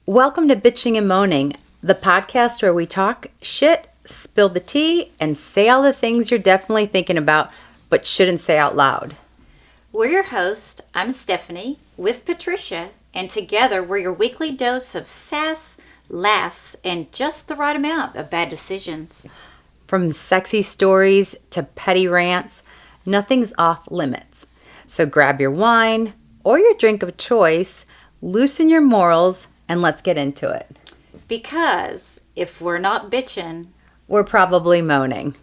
Welcome to Bitching and Moaning, the podcast where we talk shit, spill the tea, and say all the things you're definitely thinking about but shouldn't say out loud. We're your hosts. I'm Stephanie with Patricia, and together we're your weekly dose of sass, laughs, and just the right amount of bad decisions. From sexy stories to petty rants, nothing's off limits. So grab your wine or your drink of choice, loosen your morals, and let's get into it. Because if we're not bitching, we're probably moaning.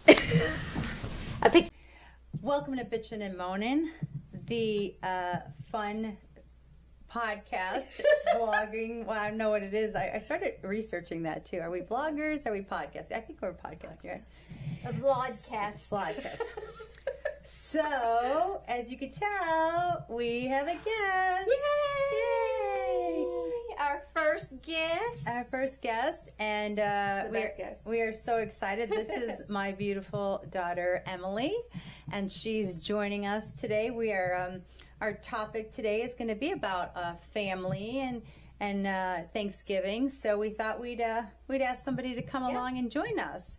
I think. Welcome to Bitchin and Moanin, the fun podcast, vlogging. Well, I don't know what it is. I started researching that too. Are we vloggers? Are we podcasting? I think we're podcasting, right? A vlogcast. Vlogcast. So, as you can tell, we have a guest. Yay! Our first guest. Our first guest, and we are so excited. This is my beautiful daughter, Emily, and she's joining us today. We are our topic today is going to be about family and Thanksgiving. So we thought we'd ask somebody to come along and join us.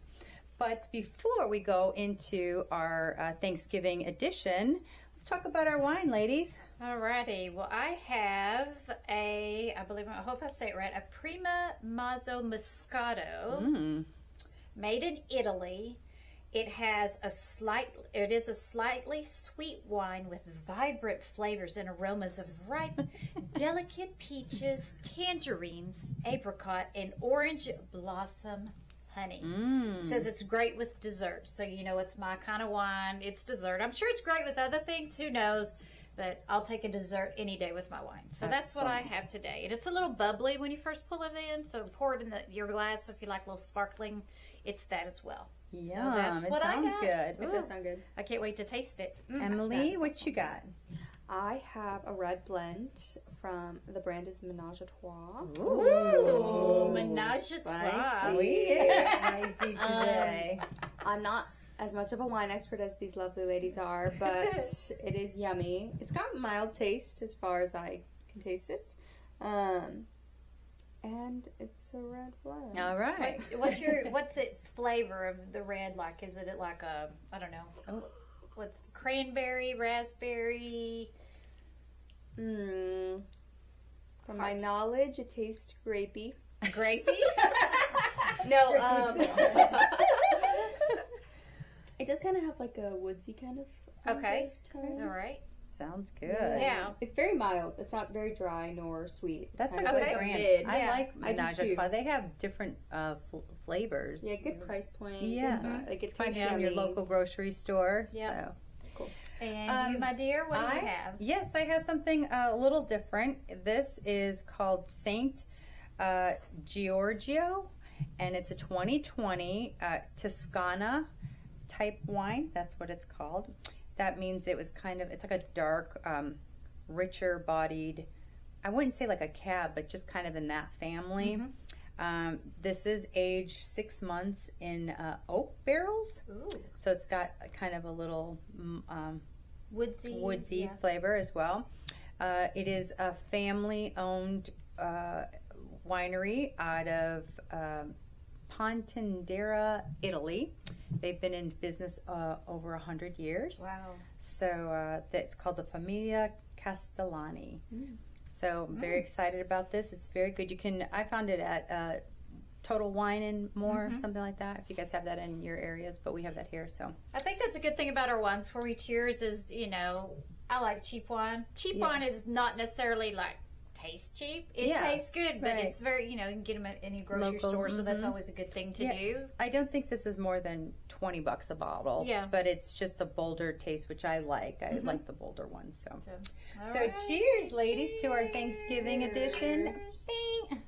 But before we go into our Thanksgiving edition, let's talk about our wine, ladies. Alrighty. Well, I have I hope I say it right, a Prima Mazzo Moscato, made in Italy. It is a slightly sweet wine with vibrant flavors and aromas of ripe, delicate peaches, tangerines, apricot, and orange blossom honey. Says it's great with dessert, so you know it's my kind of wine. It's dessert. I'm sure it's great with other things. Who knows? But I'll take a dessert any day with my wine. So that's what I have today, and it's a little bubbly when you first pull it in. So pour it in your glass. So if you like a little sparkling, it's that as well. Yeah, so that's it what sounds I got. good. It does sound good. I can't wait to taste it. Emily, what you got? I have a red blend from the brand is Menage a Trois. Ooh, Menage a Trois. Spicy today. I'm not as much of a wine expert as these lovely ladies are, but it is yummy. It's got mild taste as far as I can taste it. And it's a red blend. All right. What's it flavor of the red like? Is it like a, I don't know. What's cranberry, raspberry? From my knowledge, it tastes grapey. Grapey? No, it does kind of have like a woodsy kind of Okay. tone. All right. Sounds good. Yeah. It's very mild. It's not very dry nor sweet. That's a Kind of good like brand. mid. I Yeah. like I do Menage too. a Trois. They have different flavors. Yeah, good price point. Yeah. Good, like it Find tastes it in your yummy. local grocery store. Yeah. So. Cool. And you, my dear, what do you have? Yes, I have something a little different. This is called Saint Giorgio, and it's a 2020 Toscana type wine. That's what it's called. That means it's like a dark, richer bodied, I wouldn't say like a cab, but just kind of in that family. This is aged 6 months in oak barrels. Ooh. So it's got a kind of a little Woodsy. flavor as well. It is a family-owned winery out of Pontendera, Italy. They've been in business over 100 years. Wow. So that's called the Famiglia Castellani. So I'm very excited about this. It's very good. I found it at Total Wine and More, something like that, if you guys have that in your areas, but we have that here. So I think that's a good thing about our wines for each year's is, I like cheap wine. Cheap wine is not necessarily like taste cheap. It tastes good, but it's very, you can get them at any grocery Local, store, so that's always a good thing to do. I don't think this is more than $20 a bottle. Yeah. But it's just a bolder taste, which I like. I like the bolder ones. So, All so right. cheers, ladies, to our Thanksgiving edition. Bing.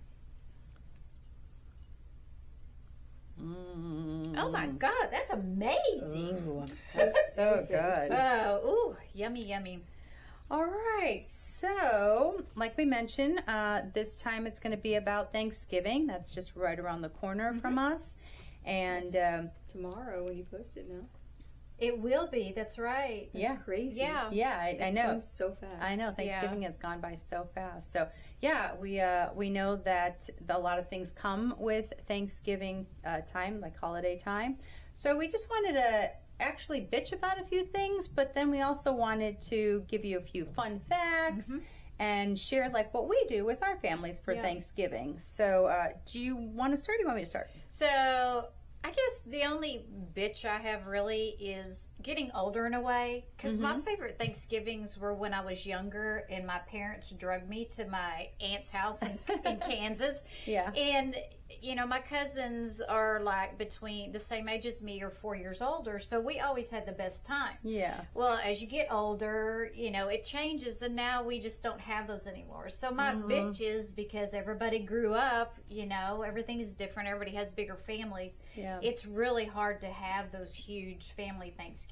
Oh my God, that's amazing. Ooh, that's so good. Oh, ooh, yummy, yummy. All right, so like we mentioned, this time it's going to be about Thanksgiving. That's just right around the corner from us. And Tomorrow when you post it, no? It will be. That's right. That's crazy. Yeah. Yeah, I It's know. going so fast. I know Thanksgiving has gone by so fast. So yeah, we know that a lot of things come with Thanksgiving time, like holiday time. So we just wanted to actually bitch about a few things, but then we also wanted to give you a few fun facts and share like what we do with our families for Thanksgiving. So do you want to start? Or do you want me to start? So I guess the only bitch I have really is getting older in a way. Because my favorite Thanksgivings were when I was younger and my parents drugged me to my aunt's house in Kansas. Yeah. And, you know, my cousins are like between the same age as me or 4 years older. So we always had the best time. Yeah. Well, as you get older, you know, it changes and now we just don't have those anymore. So my bitch is because everybody grew up, you know, everything is different. Everybody has bigger families. Yeah. It's really hard to have those huge family Thanksgivings.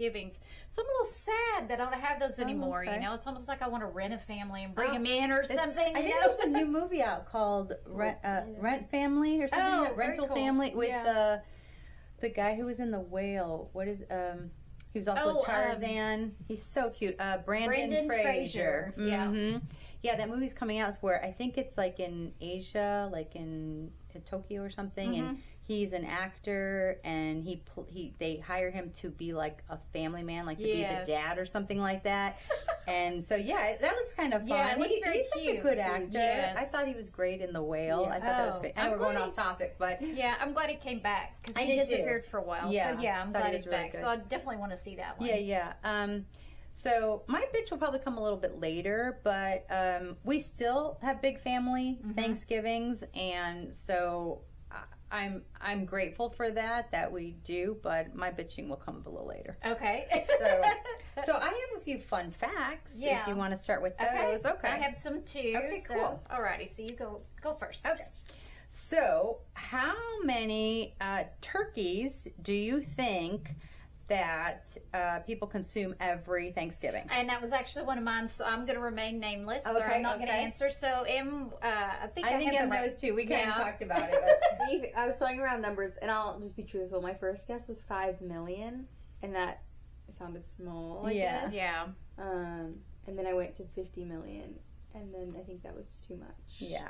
So I'm a little sad that I don't have those anymore, okay. you know. It's almost like I want to rent a family and bring them in or something. I think there's a new movie out called Rent Family or something. Oh, like Rental very cool. Family with the guy who was in The Whale. What is he was also Tarzan. He's so cute. Brandon Fraser. Yeah. Yeah, that movie's coming out. It's where I think it's like in Asia, like in Tokyo or something, and he's an actor, and they hire him to be like a family man, like to be the dad or something like that. And so that looks kind of fun. Yeah, it looks very he's such a cute. good actor. Yes. I thought he was great in The Whale. I thought that was great. I know I'm we're going glad off topic, but Yeah, I'm glad he came back because I he did too. disappeared for a while. Yeah, So yeah, I'm thought he glad was he's really back. good. So I definitely want to see that one. yeah. So my bitch will probably come a little bit later, but we still have big family Thanksgivings, and so I'm grateful for that we do. But my bitching will come a little later. Okay. So I have a few fun facts. Yeah. If you want to start with those, okay. I have some too. Okay, so, cool. Alrighty, so you go first. Okay. So how many turkeys do you think that people consume every Thanksgiving? And that was actually one of mine, so I'm going to remain nameless. So Okay, I'm not going to okay. answer. So I think I think have Em the right- knows too. We kind Yeah. of talked about it. But I was throwing around numbers, and I'll just be truthful. My first guess was 5 million, and that sounded small, I guess. Yeah. And then I went to 50 million, and then I think that was too much. yeah.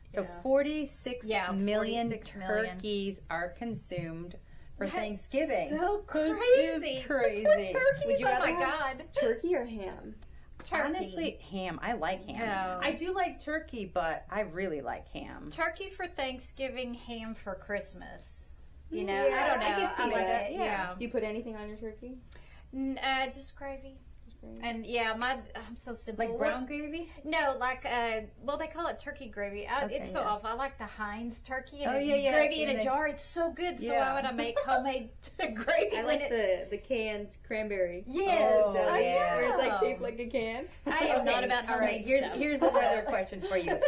So Yeah. 46 million 46 million. turkeys are consumed for Thanksgiving. So Which crazy. is crazy. Turkeys, Would you oh rather my have God. Turkey or ham? Turkey. Honestly, ham. I like ham. No. I do like turkey, but I really like ham. Turkey for Thanksgiving, ham for Christmas. You know, Yeah, I don't know. I can see like that. it. Yeah. Do you put anything on your turkey? Just gravy. Just gravy? And yeah, I'm so simple. Like brown gravy? No, like well, they call it turkey gravy. Okay, It's so yeah. awful. I like the Heinz turkey and Oh, yeah. gravy in And a they- jar. It's so good. So Yeah. why would I make homemade gravy? I like the canned cranberry. Yes, Oh, I yeah. Where it's like know. shaped like a can. I am not Okay, about all right. homemade stuff. Here's another question for you.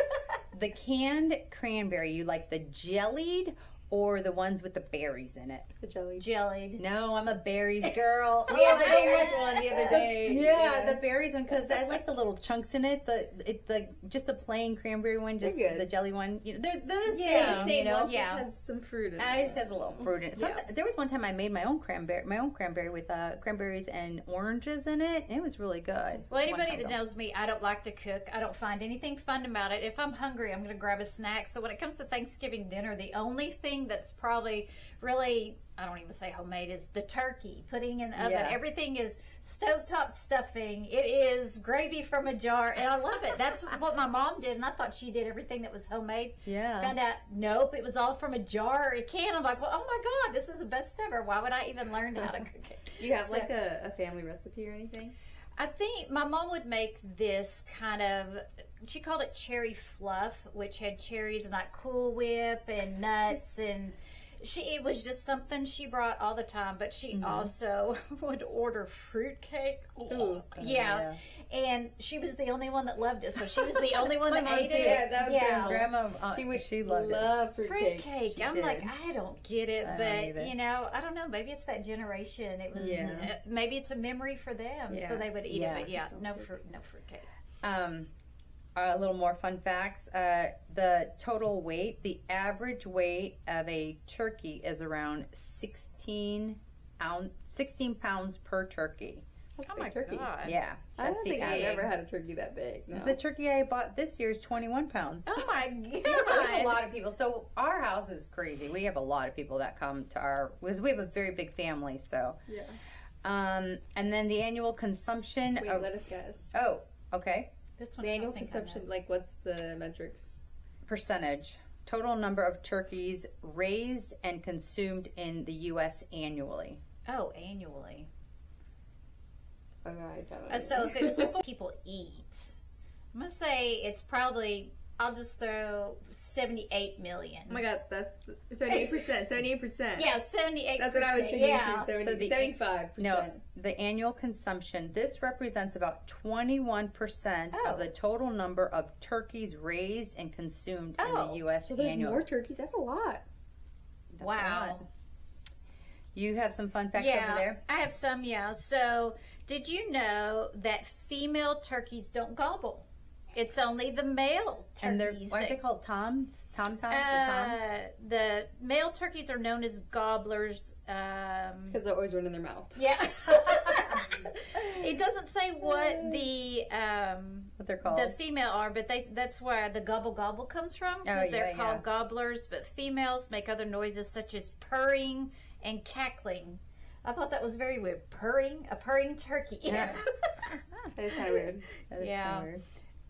The canned cranberry, you like the jellied or the ones with the berries in it? The jelly. Jellied. No, I'm a berries girl. We had the berries one the other day. Yeah, the berries one because I like the little chunks in it. The just the plain cranberry one, just They're good. the jelly one. You know, they're the Yeah, same. You know, one Yeah. just has some fruit in it. it just has a little fruit in it. There was one time I made my own cranberry with cranberries and oranges in it. And it was really good. Well, anybody One that time knows me, I don't like to cook. I don't find anything fun about it. If I'm hungry, I'm going to grab a snack. So when it comes to Thanksgiving dinner, the only thing that's probably really, I don't even say homemade, is the turkey. Putting in the oven. Yeah. Everything is stovetop stuffing. It is gravy from a jar, and I love it. That's what my mom did, and I thought she did everything that was homemade. Yeah. Found out, nope, it was all from a jar or a can. I'm like, well, oh my God, this is the best ever. Why would I even learn how to cook it? Do you have So- like a family recipe or anything? I think my mom would make this kind of, she called it cherry fluff, which had cherries and like Cool Whip and nuts, and it was just something she brought all the time. But she also would order fruitcake. Ooh. Yeah. And she was the only one that loved it, so she was the only one that mom ate too. it. Yeah, that was Grandma, She loved it. love fruitcake. Fruitcake. She I'm did. like, I don't get it, I don't but either. you know, I don't know. Maybe it's that generation. It was maybe it's a memory for them, so Yeah. they would eat Yeah. it. But yeah, So no good. fruitcake. A little more fun facts. The total weight, the average weight of a turkey is around 16 16 pounds per turkey. That's Oh a my big turkey. God. Yeah, I that's don't the think I've egg. ever had a turkey that big. No. The turkey I bought this year is 21 pounds. Oh my We have a God. lot of people. So our house is crazy. We have a lot of people that come to because we have a very big family. So, Yeah. and then the annual consumption. Wait, let us guess. Oh, okay. This one The I annual don't think I consumption, know. like, what's the metrics? Percentage. Total number of turkeys raised and consumed in the U.S. annually. Oh, annually. Okay, I don't know. So if it was what people eat, I'm gonna say it's probably. I'll just throw 78 million. Oh my God, that's 78%. 78%. Yeah, 78. That's what I was thinking Yeah. too. 70, So the- 75%. No, the annual consumption. This represents about 21% Oh. of the total number of turkeys raised and consumed in Oh, the U.S. So there's annually. more turkeys? That's a lot. That's a Wow. lot. You have some fun facts Yeah, over there? I have some. Yeah. So, did you know that female turkeys don't gobble? It's only the male And they're, turkeys. aren't they that- called toms? Toms? The toms? The male turkeys are known as gobblers. Because they're always running their mouth. Yeah. It doesn't say what the What they're called? the female are, but that's where the gobble gobble comes from because Oh, they're yeah, called yeah. gobblers. But females make other noises such as purring and cackling. I thought that was very weird. A purring turkey. Yeah. That is kind of weird. That is Yeah. kind of weird.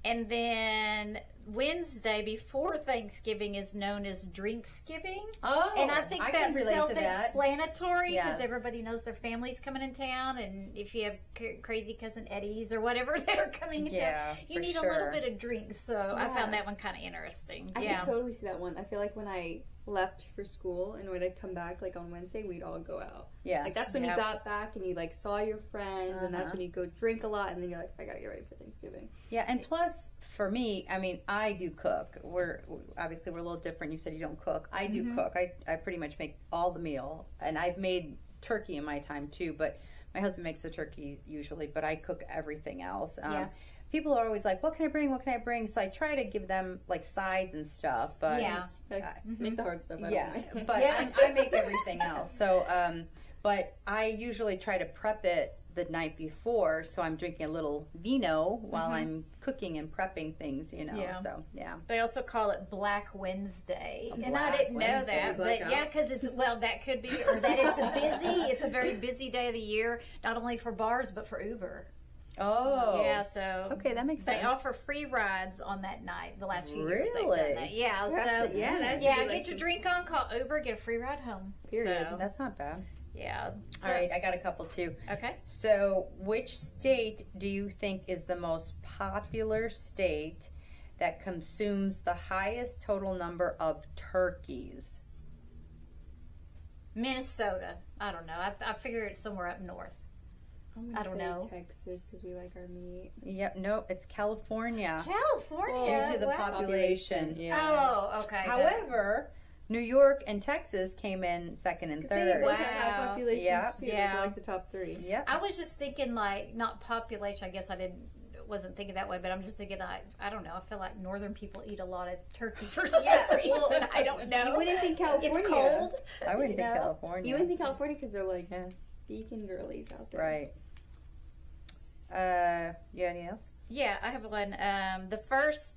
And then Wednesday before Thanksgiving is known as Drinksgiving. Oh, And I think can that's relate to that. self-explanatory because Yes. everybody knows their family's coming in town, and if you have crazy cousin Eddies or whatever that are coming in Yeah, town, you for need a sure. little bit of drinks. So I Yeah. found that one kind of interesting. I Yeah. can totally see that one. I feel like when I left for school and when I'd come back, like on Wednesday, we'd all go out. Yeah. Like that's when Yeah. you got back and you like saw your friends, and that's Uh-huh. when you go drink a lot, and then you're like, I gotta get ready for Thanksgiving. Yeah, and plus for me, I mean, I do cook. We're a little different. You said you don't cook. I do Mm-hmm. cook. I pretty much make all the meal, and I've made turkey in my time too. But my husband makes the turkey usually, but I cook everything else. Yeah. People are always like, "What can I bring? What can I bring?" So I try to give them like sides and stuff. But Yeah. Like, make the hard stuff. I yeah, don't make. but Yeah. I make everything else. So, but I usually try to prep it the night before, so I'm drinking a little vino while I'm cooking and prepping things, you know. Yeah. So, yeah. They also call it Black Wednesday, and I Black didn't know Wednesday. that, but Blackout. yeah, because that could be, or that it's a very busy day of the year, not only for bars but for Uber. Oh. Yeah, so Okay, that makes they sense. offer free rides on that night. The last few years they've Really? done that. Yeah, so That's yeah, a good, like, get your drink on, call Uber, get a free ride home. Period. So, That's not bad. yeah. So, All right, I got a couple too. Okay. So, which state do you think is the most popular state that consumes the highest total number of turkeys? Minnesota. I don't know. I figure it's somewhere up north. I'm I gonna don't say know. Texas because we like our meat. Yep, no, it's California. California. Due to the wow. population. Yeah. Oh, okay. However, New York and Texas came in second and third. They both have high Wow. populations Yeah. too. Those Yeah. are like the top three. Yep. I was just thinking like not population. I guess I wasn't thinking that way, but I'm just thinking I don't know. I feel like northern people eat a lot of turkey for some reason. I don't know. You wouldn't think California. It's cold. I wouldn't think know? California. You wouldn't think California because they're like Yeah. vegan girlies out there. Right. You got anything else? Yeah, I have one. The first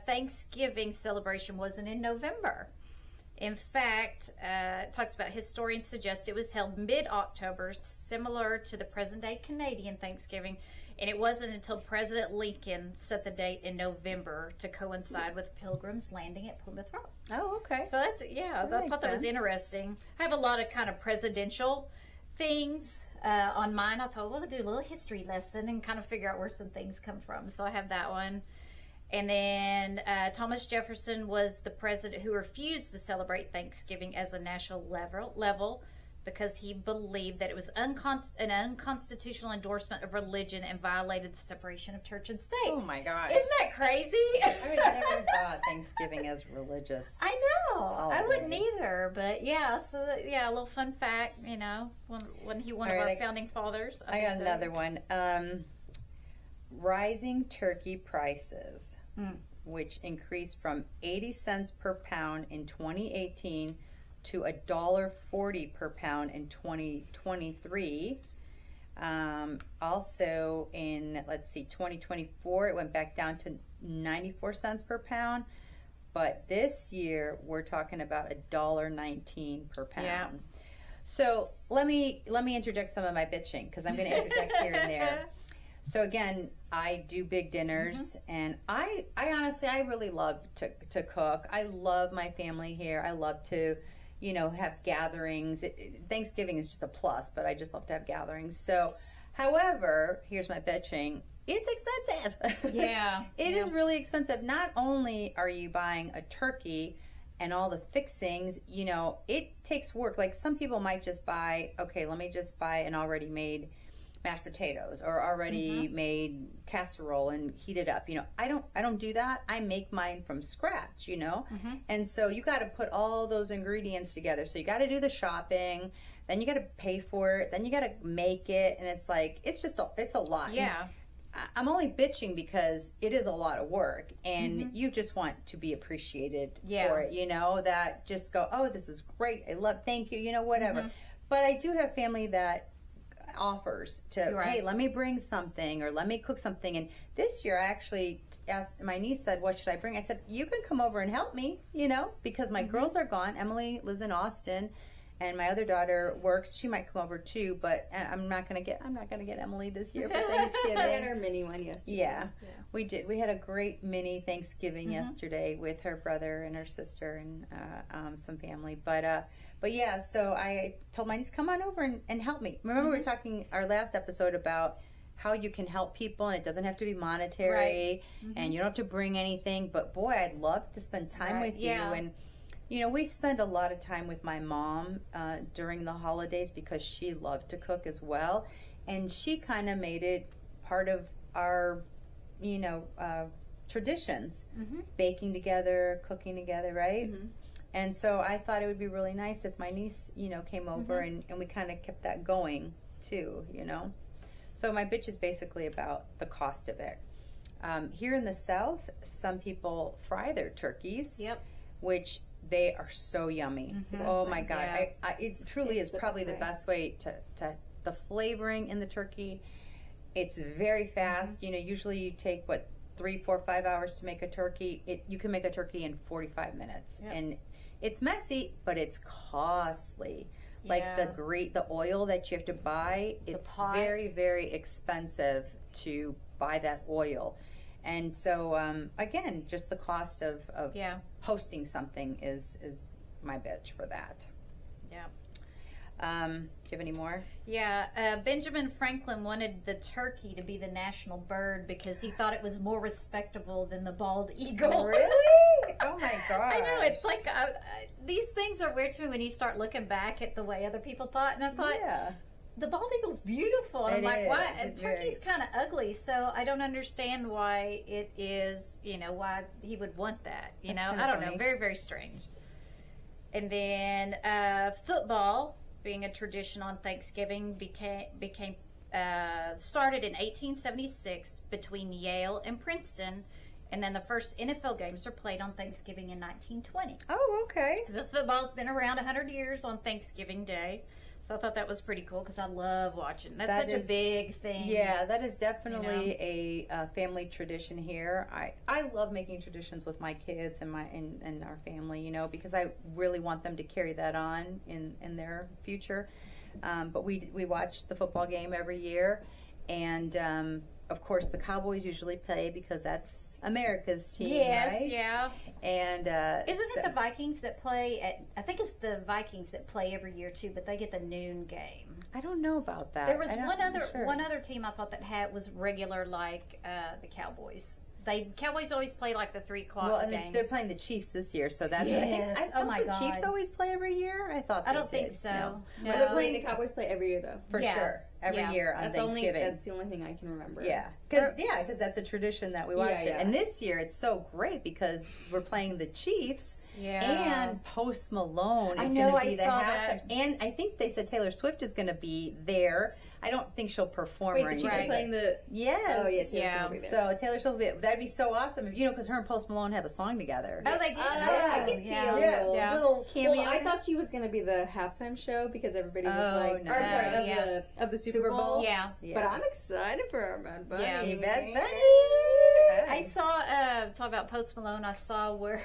Thanksgiving celebration wasn't in November. In fact, it talks about historians suggest it was held mid-October, similar to the present-day Canadian Thanksgiving, and it wasn't until President Lincoln set the date in November to coincide with Pilgrims landing at Plymouth Rock. Oh, okay. So that's, yeah, That I makes thought that was sense. interesting. I have a lot of kind of presidential things on mine. I thought, well, I'll do a little history lesson and kind of figure out where some things come from. So I have that one. And then Thomas Jefferson was the president who refused to celebrate Thanksgiving as a national level because he believed that it was an unconstitutional endorsement of religion and violated the separation of church and state. Oh my gosh. Isn't that crazy? I would have never thought Thanksgiving as religious. I know. I wouldn't Holiday. either, but yeah. So yeah, a little fun fact. You know, when he one All of right, our I- founding fathers. I got another one. Rising turkey prices, which increased from 80 cents per pound in 2018 to $1.40 per pound in 2023. Also in, let's see, 2024, it went back down to 94 cents per pound. But this year, we're talking about $1.19 per pound. Yeah. So let me interject some of my bitching, because I'm going to interject here and there. So again, I do big dinners, and I honestly, I really love to cook. I love my family here. I love to, have gatherings. Thanksgiving is just a plus, but I just love to have gatherings. So, however, here's my bitching. It's expensive. Yeah. It is really expensive. Not only are you buying a turkey and all the fixings, it takes work. Like some people might just buy, okay, let me just buy an already made mashed potatoes or already made casserole and heat it up. I don't do that. I make mine from scratch, And so you got to put all those ingredients together. So you got to do the shopping, then you got to pay for it, then you got to make it, and it's like it's a lot. Yeah. I'm only bitching because it is a lot of work, and you just want to be appreciated for it, that just go, oh, this is great. I love, thank you, whatever. But I do have family that offers to, hey, let me bring something or let me cook something. And this year I actually asked, my niece said, what should I bring? I said, you can come over and help me, because my girls are gone. Emily lives in Austin, and my other daughter works. She might come over too, but I'm not gonna get Emily this year for Thanksgiving. We had our mini one yesterday. Yeah, we did. We had a great mini Thanksgiving yesterday with her brother and her sister and some family. But yeah, so I told my niece, come on over and help me. Remember we were talking our last episode about how you can help people, and it doesn't have to be monetary, and you don't have to bring anything. But boy, I'd love to spend time with you. And we spend a lot of time with my mom during the holidays because she loved to cook as well. And she kind of made it part of our, traditions. Baking together, cooking together, right? And so I thought it would be really nice if my niece, came over and we kind of kept that going too, So my bitch is basically about the cost of it. Here in the South, some people fry their turkeys, which they are so yummy. Oh my God. Yeah. It truly is probably the best way to the flavoring in the turkey. It's very fast. Usually you take 3, 4, 5 hours to make a turkey. You can make a turkey in 45 minutes. And it's messy, but it's costly. Like the oil that you have to buy, it's very, very expensive to buy that oil. And so, again, just the cost of hosting something is my bitch for that. Yeah. Do you have any more? Yeah. Benjamin Franklin wanted the turkey to be the national bird because he thought it was more respectable than the bald eagle. Really? Oh my God. I know. It's like these things are weird to me when you start looking back at the way other people thought. And I thought, the bald eagle's beautiful. And I'm like, why? Turkey's kind of ugly, so I don't understand why it is, why he would want that. I don't know. Very, very strange. And then football, being a tradition on Thanksgiving, became started in 1876 between Yale and Princeton. And then the first NFL games were played on Thanksgiving in 1920. Oh, okay. So football's been around 100 years on Thanksgiving Day. So I thought that was pretty cool because I love watching. That's such a big thing. Yeah, that is definitely a family tradition here. I love making traditions with my kids and and our family, because I really want them to carry that on in their future. But we watch the football game every year, and of course the Cowboys usually play because that's America's team, right? Yeah. And isn't it the Vikings that play I think it's the Vikings that play every year too, but they get the noon game. I don't know about that. There was one other team I thought that was regular like the Cowboys. Cowboys always play like the 3 o'clock. Well, and game. they're playing the Chiefs this year, so that's. Yes. I don't the Chiefs always play every year. I thought. I don't think so. No. Well, they're playing the Cowboys play every year though. For sure, every year on Thanksgiving. That's the only thing I can remember. Yeah, because that's a tradition that we watch it. And this year it's so great because we're playing the Chiefs. Yeah. And Post Malone is going to be the halftime. And I think they said Taylor Swift is going to be there. I don't think she'll perform Wait, or but anything. she's playing the. Yes. Oh yeah, Taylor Yeah. Swift will be there. So Taylor Swift will be, that'd be so awesome if because her and Post Malone have a song together. Oh, they did. I can see yeah. a little. Yeah. Little cameo. Well, I thought she was gonna be the halftime show because everybody was Oh, like, no. or, I'm sorry, of Yeah. the Super Super Bowl. Bowl? Yeah. But I'm excited for our Bad Bunny. Yeah. You bet, Bunny. I saw, talk about Post Malone, I saw where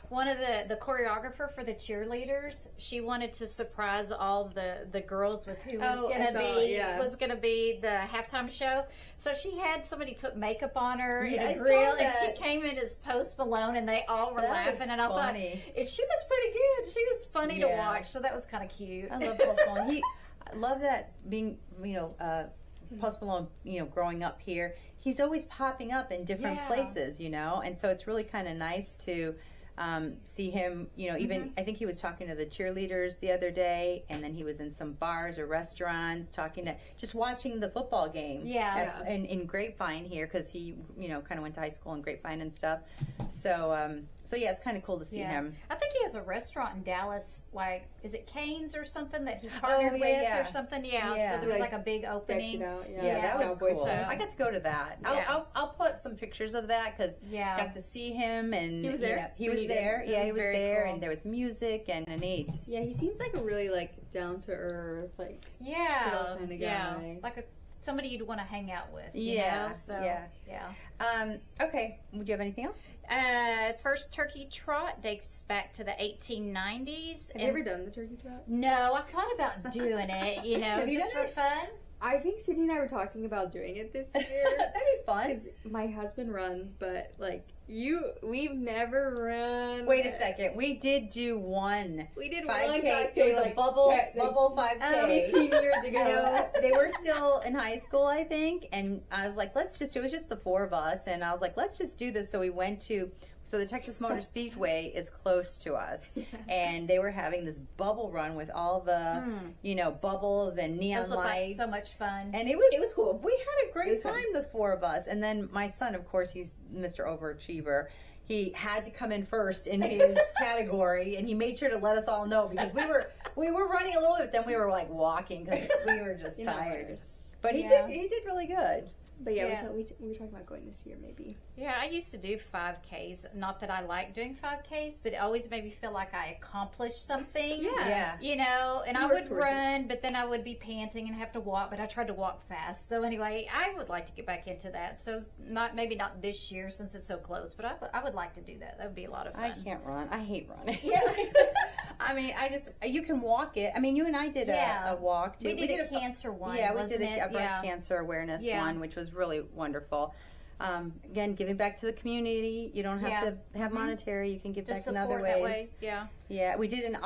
one of the choreographer for the cheerleaders, she wanted to surprise all the girls with who was Oh, I gonna saw be it, yeah. was gonna be the halftime show. So she had somebody put makeup on her Yeah, in I a saw grill, and that. she came in as Post Malone, and they all were That laughing. was And I funny. thought she was pretty good. She was funny to Yeah. watch, so that was kind of cute. I love Post Malone. I love that being, Post Malone, growing up here, he's always popping up in different Yeah. places, and so it's really kind of nice to see him, even I think he was talking to the cheerleaders the other day, and then he was in some bars or restaurants just watching the football game. Yeah. In Grapevine here, because he, kind of went to high school in Grapevine and stuff. So yeah, it's kind of cool to see him. I think he has a restaurant in Dallas, like, is it Cane's or something that he partnered with yeah. or something? Yeah, Yeah. so there was Like, like a big Decked opening. it out, Yeah, that was Cowboy cool. style. I got to go to that. Yeah. I'll put up some pictures of that because Yeah. got to see him and He was there? He When was you did? there. That Yeah, was he was very there, cool. and there was music and neat. Yeah, he seems like a really like down to earth, like Yeah, chill kinda guy. like somebody you'd want to hang out with. You Yeah, know? So, yeah. Okay. Would you have anything else? First turkey trot dates back to the 1890s. Have you ever done the turkey trot? No, I thought about doing it. Have you just done for fun. I think Sydney and I were talking about doing it this year. That'd be fun. Because my husband runs, but like we've never run. Wait a second. We did do one We did 5K. one 5K. It was a like, bubble 5K. 15 years ago. They were still in high school, I think, and I was like, it was just the four of us, and I was like, let's just do this. So we went to, the Texas Motor Speedway is close to us, and they were having this bubble run with all the, bubbles and neon Those look like lights. so much fun. And it was cool. We had a It great was fun. time, the four of us. And then my son, of course, he's Mr. Overachiever. He had to come in first in his category, and he made sure to let us all know because we were running a little bit, then we were like walking because we were just tired. But he did really good. But yeah, Yeah. we were talking about going this year maybe. Yeah, I used to do 5Ks. Not that I like doing 5Ks, but it always made me feel like I accomplished something. Yeah. And You I work would towards run, but then I would be panting and have to walk, but I tried to walk fast. So anyway, I would like to get back into that. So maybe not this year since it's so close, but I would like to do that. That would be a lot of fun. I can't run. I hate running. Yeah. I mean, you can walk it. I mean, you and I did Yeah. a walk too. We did a cancer one. Yeah, we wasn't did a it? breast cancer awareness Yeah. one, which was really wonderful. Again, giving back to the community. You don't have to have monetary. You can give Just back in other support ways. that way. Yeah. Yeah, we did an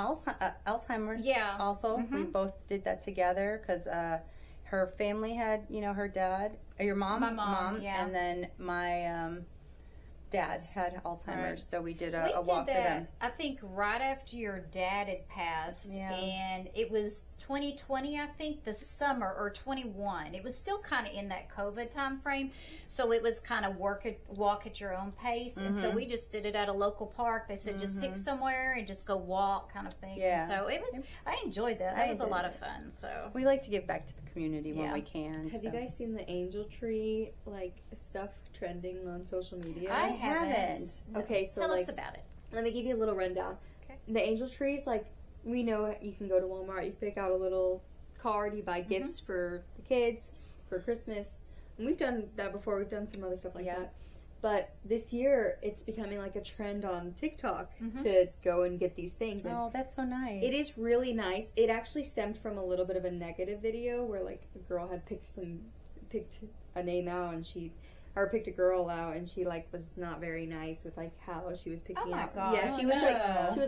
Alzheimer's. Yeah. Also, we both did that together because her family had, her dad, your mom, My mom, yeah. and then my dad had Alzheimer's, Right. so we did We a walk did for that, them. I think, right after your dad had passed, Yeah. and it was 2020, I think, the summer, or 21. It was still kind of in that COVID time frame, so it was kind of walk at your own pace, and so we just did it at a local park. They said just pick somewhere and just go walk, kind of thing. Yeah. So it was. I enjoyed that. I That was a did lot it. of fun. So We like to give back to the community when Yeah. we can. Have you guys seen the angel tree stuff trending on social media? I haven't. Okay, so Tell like us about it. let me give you a little rundown. Okay. The angel trees, like we know you can go to Walmart, you pick out a little card, you buy gifts for the kids for Christmas. And we've done that before. We've done some other stuff like that. But this year, it's becoming like a trend on TikTok to go and get these things. And Oh, that's so nice. it is really nice. It actually stemmed from a little bit of a negative video where like a girl had picked a name out and picked a girl out and she like was not very nice with like how she was picking Oh my out. gosh. Yeah, she was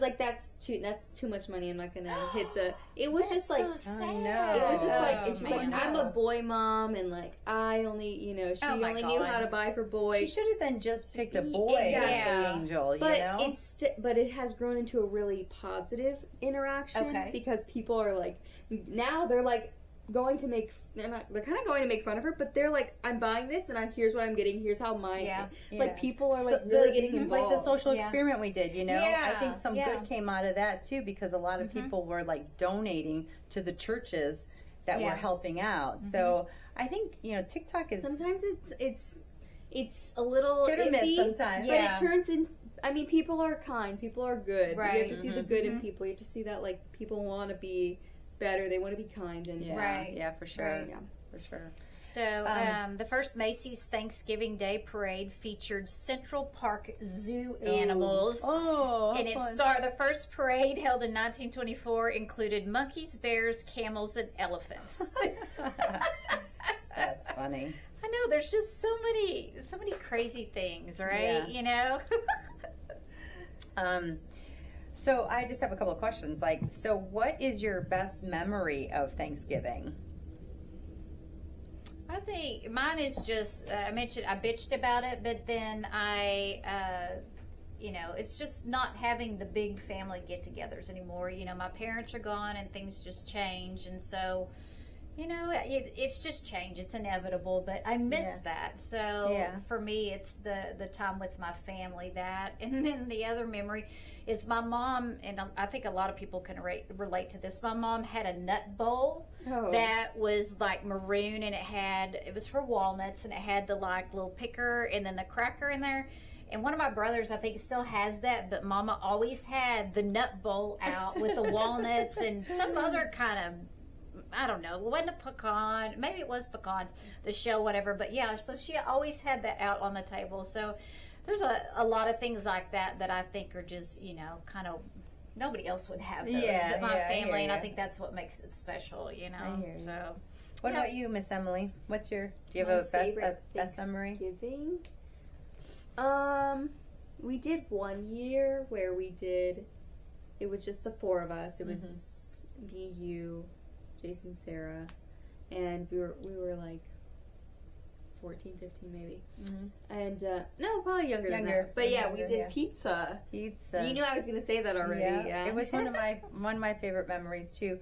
like that's too much money. I'm not gonna hit the. It was just like so sad. it was just like and she's Oh, like man. I'm a boy mom and like I only she Oh, my only knew God. how to buy for She boys. should have then just picked a boy Exactly. as the angel, But you know? but it has grown into a really positive interaction Okay. because people are like now they're like going to make they're kind of going to make fun of her, but they're like I'm buying this and here's what I'm getting. Here's how Yeah. like people are like So really getting involved. Like the social Yeah. experiment we did, you know? I think some Yeah. good came out of that too because a lot of people were like donating to the churches that we're helping out. So I think, TikTok is sometimes it's a little hit or miss iffy, sometimes. but it turns in. I mean, people are kind. People are good. Right. You have to see the good in people. You have to see that like people want to be better. They want to be kind and Yeah, for sure. Right. Yeah. For sure. So the first Macy's Thanksgiving Day Parade featured Central Park Zoo animals. Oh, And the first parade held in 1924 included monkeys, bears, camels, and elephants. That's funny. I know, there's just so many crazy things, right? Yeah. So I just have a couple of questions. So what is your best memory of Thanksgiving? I think mine is just, I bitched about it, but then it's just not having the big family get-togethers anymore. My parents are gone and things just change. And so, it's just change. It's inevitable, but I miss that. So for me, it's the time with my family and then the other memory is my mom, and I think a lot of people can relate to this. My mom had a nut bowl that was like maroon, and it was for walnuts, and it had the like little picker and then the cracker in there. And one of my brothers, I think, still has that, but Mama always had the nut bowl out with the walnuts and some other kind of, I don't know, it wasn't a pecan, maybe it was pecans, the shell, whatever, but yeah, so she always had that out on the table. So there's a lot of things like that I think are just, kind of, nobody else would have those but my family, and I think that's what makes it special, I hear you. So. What about you, Miss Emily? Do you have a best memory? Thanksgiving? We did one year where it was just the four of us. It was me, you, Jason, Sarah, and we were like 14, 15 maybe. And no, probably younger than that. But yeah, we did pizza. You knew I was going to say that already. Yeah. It was one of my favorite memories too.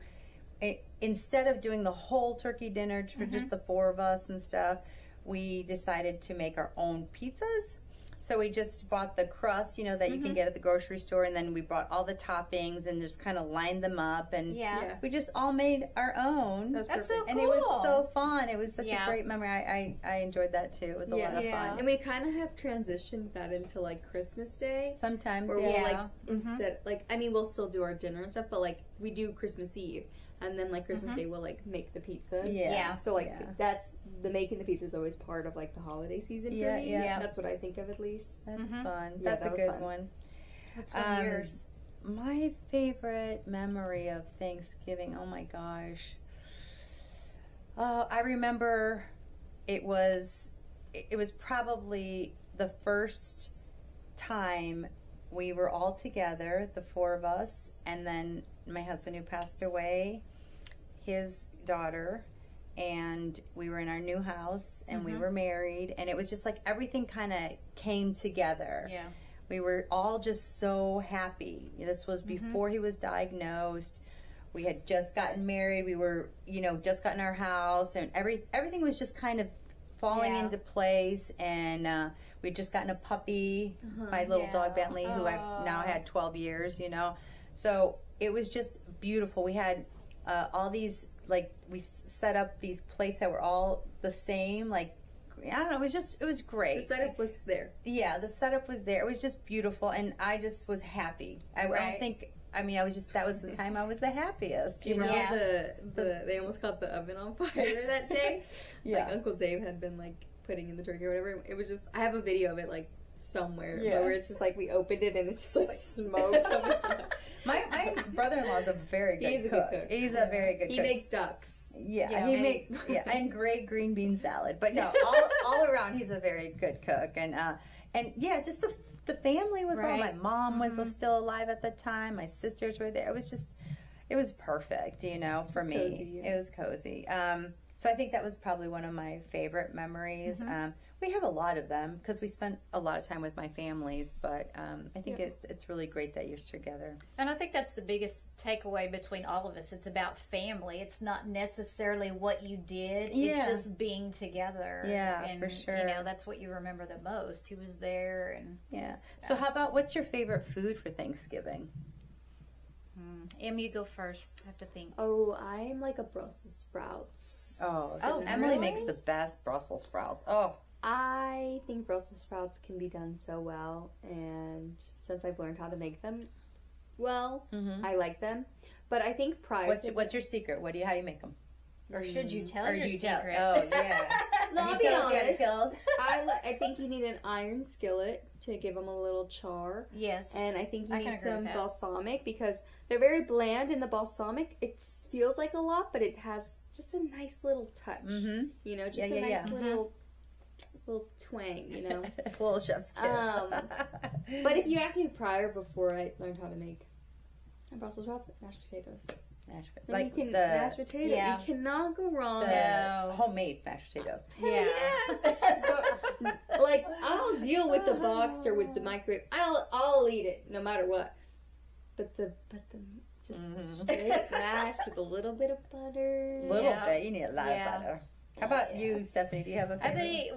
Instead of doing the whole turkey dinner for just the four of us and stuff, we decided to make our own pizzas. So we just bought the crust, that you can get at the grocery store, and then we brought all the toppings and just kind of lined them up, and we just all made our own. That's so cool. And it was so fun. It was such a great memory. I enjoyed that too. It was a lot of fun. And we kind of have transitioned that into like Christmas Day. Sometimes, where we'll like instead we'll still do our dinner and stuff, but like we do Christmas Eve, and then like Christmas Day we'll like make the pizzas. So that's the making the pizza is always part of like the holiday season for me. That's what I think of at least. That's fun. That's a good one. What's one of yours? My favorite memory of Thanksgiving. Oh my gosh. I remember it was probably the first time we were all together, the four of us, and then my husband who passed away, his daughter, and we were in our new house, and we were married, and it was just like everything kind of came together. Yeah. We were all just so happy. This was before he was diagnosed. We had just gotten married. We were, just gotten our house, and everything was just kind of falling into place. And we'd just gotten a puppy, my little dog Bentley, who I've now had 12 years. So it was just beautiful. We had all these. We set up these plates that were all the same, I don't know, it was great. The setup was there. Yeah, the setup was there. It was just beautiful, and I just was happy. I don't think, that was the time I was the happiest. Do you remember they almost caught the oven on fire that day? Uncle Dave had been, putting in the turkey or whatever. It was just, I have a video of it, somewhere where it's just we opened it and it's just smoke coming out. My brother-in-law is a very good cook. He's a very good cook. He makes ducks. And great green bean salad. But no, all around he's a very good cook. And just the family was all. My mom was still alive at the time. My sisters were there. It was perfect, for me. Cozy, It was cozy. So I think that was probably one of my favorite memories. We have a lot of them because we spent a lot of time with my families, but I think it's really great that you're together. And I think that's the biggest takeaway between all of us. It's about family. It's not necessarily what you did. It's just being together. Yeah, and, for sure. That's what you remember the most. Who was there? And So how about, what's your favorite food for Thanksgiving? Em, you go first. I have to think. Oh, I'm like a Brussels sprouts. Oh, Oh, Emily really? makes the best Brussels sprouts. Oh, I think Brussels sprouts can be done so well, and since I've learned how to make them well, I like them. But I think what's your secret? How do you make them? Or should you tell Or your do you tell? secret? Oh, yeah. No, Have I'll you be told Janet honest. Kills? I think you need an iron skillet to give them a little char. Yes. And I think you I can need agree with some that. balsamic because they're very bland, and the balsamic, it feels like a lot, but it has just a nice little touch. Mm-hmm. You know, just Yeah, a yeah, nice little twang, you know. Little chef's kiss. But if you asked me before I learned how to make Brussels sprouts, mashed potatoes. Then you can mashed potato. Yeah. You cannot go wrong. No. Homemade mashed potatoes. Yeah. But, like, I'll deal with the boxed or with the microwave. I'll eat it no matter what. But the just straight mashed with a little bit of butter. Little bit. You need a lot of Yeah. butter. How about you, Stephanie? Do you have a favorite?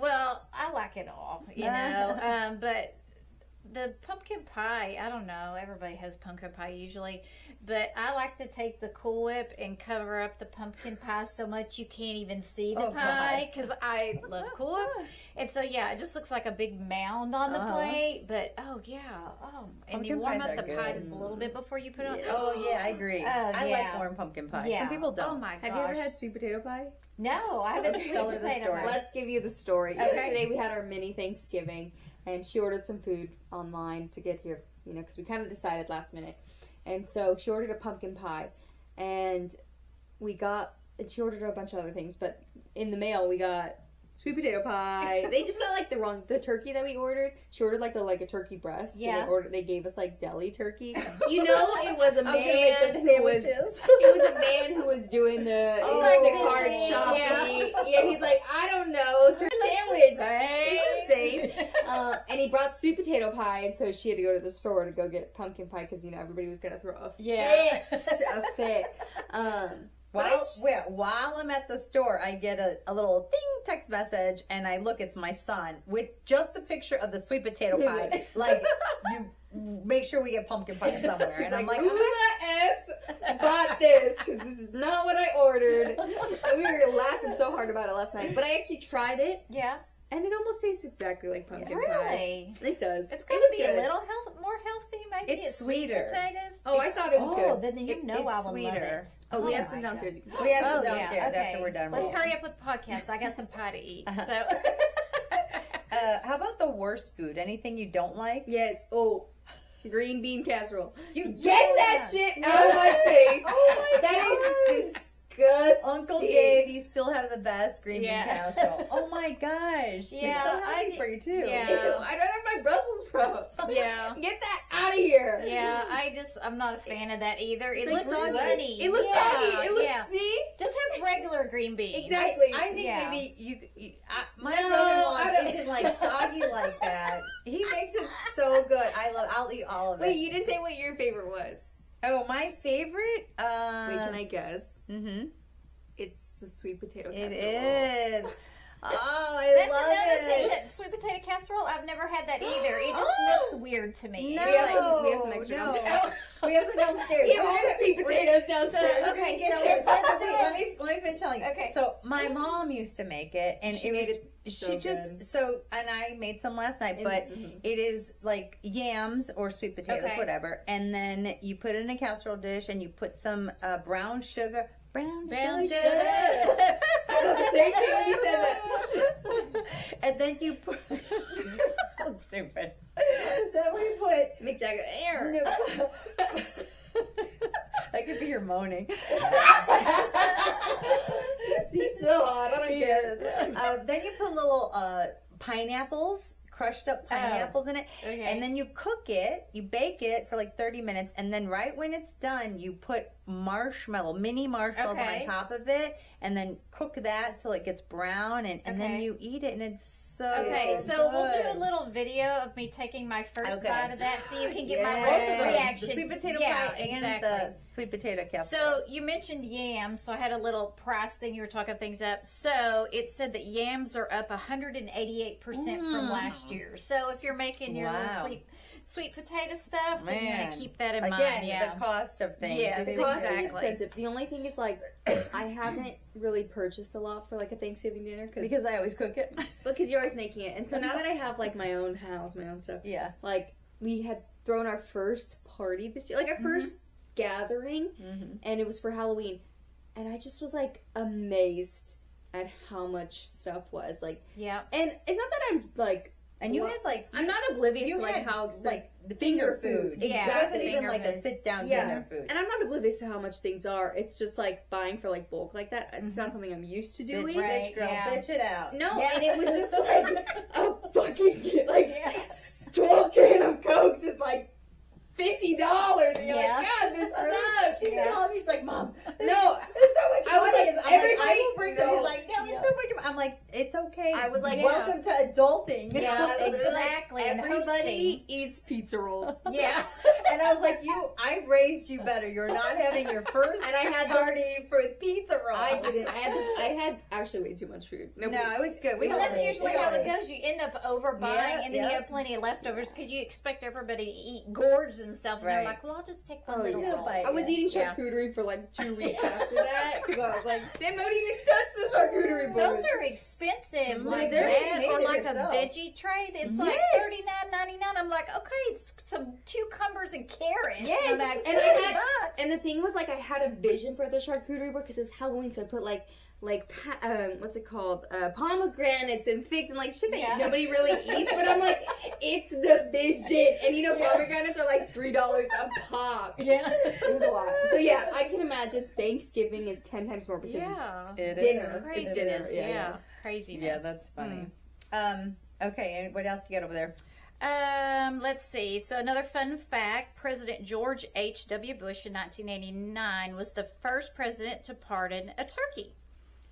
I like it all, you know, but the pumpkin pie, I don't know, everybody has pumpkin pie usually, but I like to take the Cool Whip and cover up the pumpkin pie so much you can't even see the pie, because I love Cool Whip, and so it just looks like a big mound on the plate, but and Pumpkin you warm pies up are the pie good. just a little bit before you put it on. Oh, yeah, I agree. Oh, I like yeah. warm pumpkin pie. Yeah. Some people don't. Oh my gosh. Have you ever had sweet potato pie? No, I haven't Let's seen tell her the potato story. pie. Let's give you the story. Okay. Yesterday we had our mini Thanksgiving, and she ordered some food online to get here, you know, because we kind of decided last minute. And so she ordered a pumpkin pie, and she ordered a bunch of other things, but in the mail we got sweet potato pie. They just got like the turkey that we ordered. She ordered like a turkey breast. Yeah. So they gave us like deli turkey. You know, it was a I was gonna make man them who was. sandwiches. It was a man who was doing the Instacart busy. shopping. Yeah, he's like, I don't know, it's your sandwich. It's the same. And he brought sweet potato pie, and so she had to go to the store to go get pumpkin pie because everybody was gonna throw a fit. While I'm at the store, I get a little ding text message, and I look, it's my son with just the picture of the sweet potato pie. Like, you make sure we get pumpkin pie somewhere. He's And I'm like, like, who the F bought this? Because this is not what I ordered. And we were laughing so hard about it last night. But I actually tried it, Yeah. and it almost tastes exactly like pumpkin pie. Really? It does. It's It going was to be good. a little more healthy, maybe. It's sweet sweeter. potatoes. Oh, I thought it was good. Then you know it's I will sweeter. love it. Oh, we have my some God. downstairs. we have some Oh, yeah, downstairs okay. after we're done. Let's with it. hurry up with the podcast. I got some pie to eat. So, How about the worst food? Anything you don't like? Yes. Oh, green bean casserole. You Get don't that have- shit out of my face. Oh my That is gosh. disgusting. Uncle Gabe, you still have the best green bean Yeah. casserole. Oh my gosh. Yeah, It's so healthy for you too. yeah. Ew, I'd rather have my Brussels sprouts. yeah. Get that out of here. Yeah, I'm not a fan of that either. It It's like looks soggy. runny. It looks yeah, soggy. It looks, yeah. see? Just have regular green beans. Exactly. I think Yeah. maybe my No, I brother-in-law don't- isn't like soggy like that. He makes it so good. I'll eat all of it. Wait, you didn't say what your favorite was. Oh, my favorite? Wait, can I guess? Mm-hmm. It's the sweet potato casserole. It is. Oh, I That's love another thing. it. That sweet potato casserole, I've never had that either. It just Oh. looks weird to me. No, We have some extra no. downstairs. We have some downstairs. Yeah, we have sweet potatoes downstairs. Okay, Get so your- let's do let me finish telling you. Okay. So my mom used to make it, and She it made was, it so she just good. and I made some last night, And- but mhm. it is like yams or sweet potatoes, Okay. whatever, and then you put it in a casserole dish, and you put some brown sugar. Brown sugar. I know the same thing when you said that. And then you put so stupid. Then we put Mick Jagger, air. that could be your moaning. He's so hot. I don't care. Then you put little pineapples, crushed up pineapples in it. Okay. And then you cook it, you bake it for like 30 minutes, and then right when it's done, you put mini marshmallows Okay. on top of it, and then cook that till it gets brown, and then Okay. you eat it, and it's so Okay, good. so we'll do a little video of me taking my first Okay. bite of that, so you can get my Yes. reaction. The sweet potato Yeah, pie and exactly. the sweet potato casserole. So you mentioned yams, so I had a little price thing. You were talking things up. So it said that yams are up 188% from last year. So if you're making your little Wow. sweet sweet potato stuff, then you want to keep that in mind. Again, Yeah. the cost of things. Yes, The cost is exactly. expensive. The only thing is, like, I haven't really purchased a lot for, like, a Thanksgiving dinner. Because I always cook it. Because you're always making it. And so now that I have, like, my own house, my own stuff, Yeah. like, we had thrown our first party this year. Like, our first gathering. And it was for Halloween. And I just was, like, amazed at how much stuff was. Like, Yeah. and it's not that I'm, like... And you had like... I'm not oblivious you to, like, had, how expensive... like the finger foods. Yeah, It wasn't the even finger like a foods. sit-down Yeah. dinner food. And I'm not oblivious to how much things are. It's just like buying for like bulk like that. It's not something I'm used to doing. Bitch, Right, bitch, girl, yeah. bitch it out. No, Yeah. and it was just like a fucking like 12 can of Cokes is like $50, and you're Yeah. like, God, this sucks. She's Yeah. calling me. She's like, Mom, No, it's so much I was money. like, I'm everybody- I will bring some. no. She's like, no, it's so much money. I'm like, it's okay. I was like, welcome to adulting. Yeah, I was like, exactly. And everybody eats pizza rolls. Yeah. And I was like, I raised you better. You're not having your first And I had the- party for pizza rolls. I didn't. I had actually way too much food. No, it was good. Well, all that's ate. usually We how all it ate. goes. You end up overbuying, Yeah, and then you yeah. have plenty of leftovers because you expect everybody to eat gourds and stuff. And they're Right. like, well, I'll just take one Oh, little yeah. roll. Bite. I was eating Yeah. charcuterie for like 2 weeks after that because I was like, they don't even touch the charcuterie board. Those are expensive, like they're- she that, made or it like herself. a veggie tray that's like Yes. $39.99. I'm like, okay, it's some cucumbers and carrots. Yes, I'm like, and I $30 had- bucks. And the thing was, like, I had a vision for the charcuterie board because it was Halloween, so I put what's it called? Pomegranates and figs and like shit that Yeah. nobody really eats. But I'm like, it's the vision, and you know, pomegranates are like $3 a pop. Yeah. It was a lot. So yeah, I can imagine Thanksgiving is 10 times more because Yeah. It dinner. is. It's dinner. Craziness. Yeah, Yeah. Craziness. Yeah, that's funny. Okay, and what else you got over there? Let's see. So another fun fact, President George H.W. Bush in 1989 was the first president to pardon a turkey.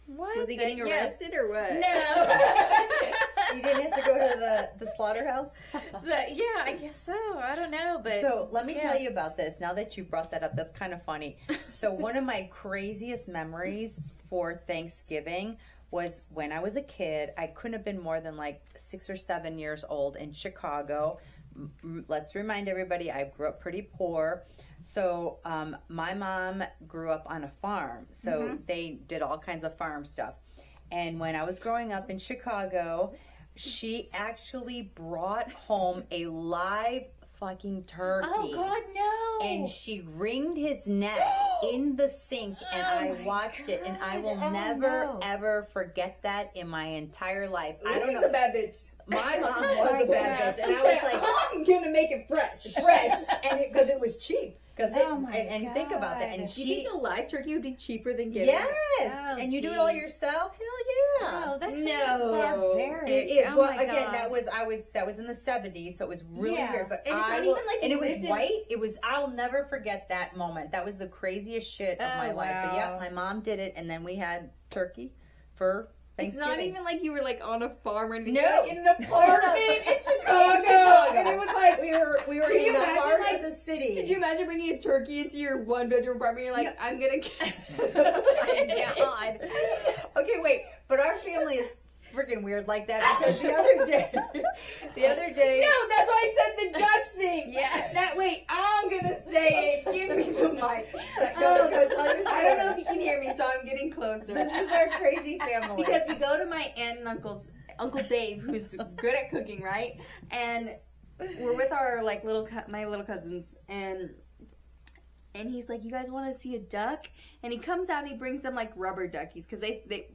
What? was he getting Yeah. arrested or what? No. You didn't have to go to the slaughterhouse? So, yeah, I guess so. I don't know, but So let me yeah. tell you about this. Now that you brought that up, that's kind of funny. So one of my craziest memories for Thanksgiving was when I was a kid. I couldn't have been more than like 6 or 7 years old in Chicago. Let's remind everybody, I grew up pretty poor. So my mom grew up on a farm. So they did all kinds of farm stuff. And when I was growing up in Chicago, she actually brought home a live fucking turkey. Oh, God, no. And she wringed his neck in the sink, and I my watched it, and I will God. Oh, never, no. ever forget that in my entire life. I This don't is know. a bad bitch. My mom Oh, was my a bad God. bitch, She and I was said, like, I'm gonna make it fresh. fresh, and because it was cheap. Because Oh, my and think about that, God. and Do you think she. a live turkey would be cheaper than getting? Yes, Oh, and you do it all geez. yourself. Hell yeah! Oh, that's No. just barbaric. It is. Oh, Well, my again, God. that was in the 70s, so it was really Yeah. weird. But And it's I not will, even like and you it was lived in- white. It was. I'll never forget that moment. That was the craziest shit of Oh, my life. But yeah, wow. my mom did it, and then we had turkey for It's Thanksgiving. not even like you were like on a farm or anything. No. You were, like, in an apartment in Chicago. Chicago. And it was like, we were Can you in the imagine, heart like, of the city. could you imagine bringing a turkey into your 1-bedroom apartment? You're like, Yeah. I'm gonna. God. Okay, wait, but our family is freaking weird like that because the other day, No, that's why I said the duck thing. Yeah. That wait, I'm gonna say it. Give me the mic. Go tell your story. I don't know if you can hear me, so I'm getting closer. This is our crazy family. Because we go to my aunt and Uncle Dave, who's good at cooking, right? And we're with our like my little cousins, and he's like, "You guys want to see a duck?" And he comes out and he brings them like rubber duckies because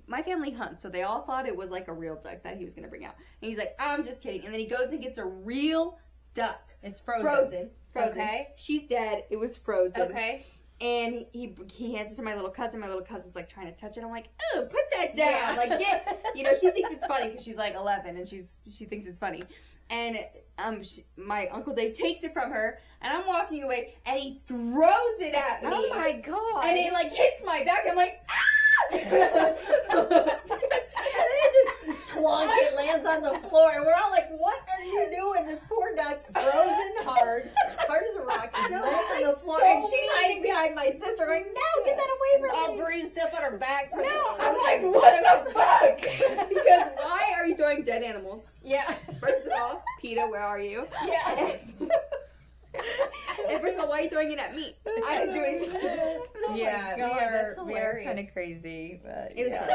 my family hunts, so they all thought it was like a real duck that he was gonna bring out. And he's like, "I'm just kidding." And then he goes and gets a real duck, it's frozen. frozen. Okay. She's dead. It was frozen. Okay. And he hands it to my little cousin. My little cousin's like trying to touch it. I'm like, "Ooh, put that down!" Yeah. Like, get, she thinks it's funny because she's like 11 and she thinks it's funny. And my Uncle Dave takes it from her, and I'm walking away, and he throws it at me. Oh, my God. And it like hits my back. I'm like, ah! Clunk, it lands on the floor, and we're all like, "What are you doing?" This poor duck, frozen hard as a rock, is No, laying on the it's floor, so and she's mean. hiding behind my sister, going, "No, get that away from All me!" bruised up on her back. No, I was like, what the fuck? Because why are you throwing dead animals? Yeah. First of all, PETA, where are you? Yeah. First of all, why are you throwing it at me? I didn't do anything to it. Yeah, God, we are kind of crazy, but It was funny.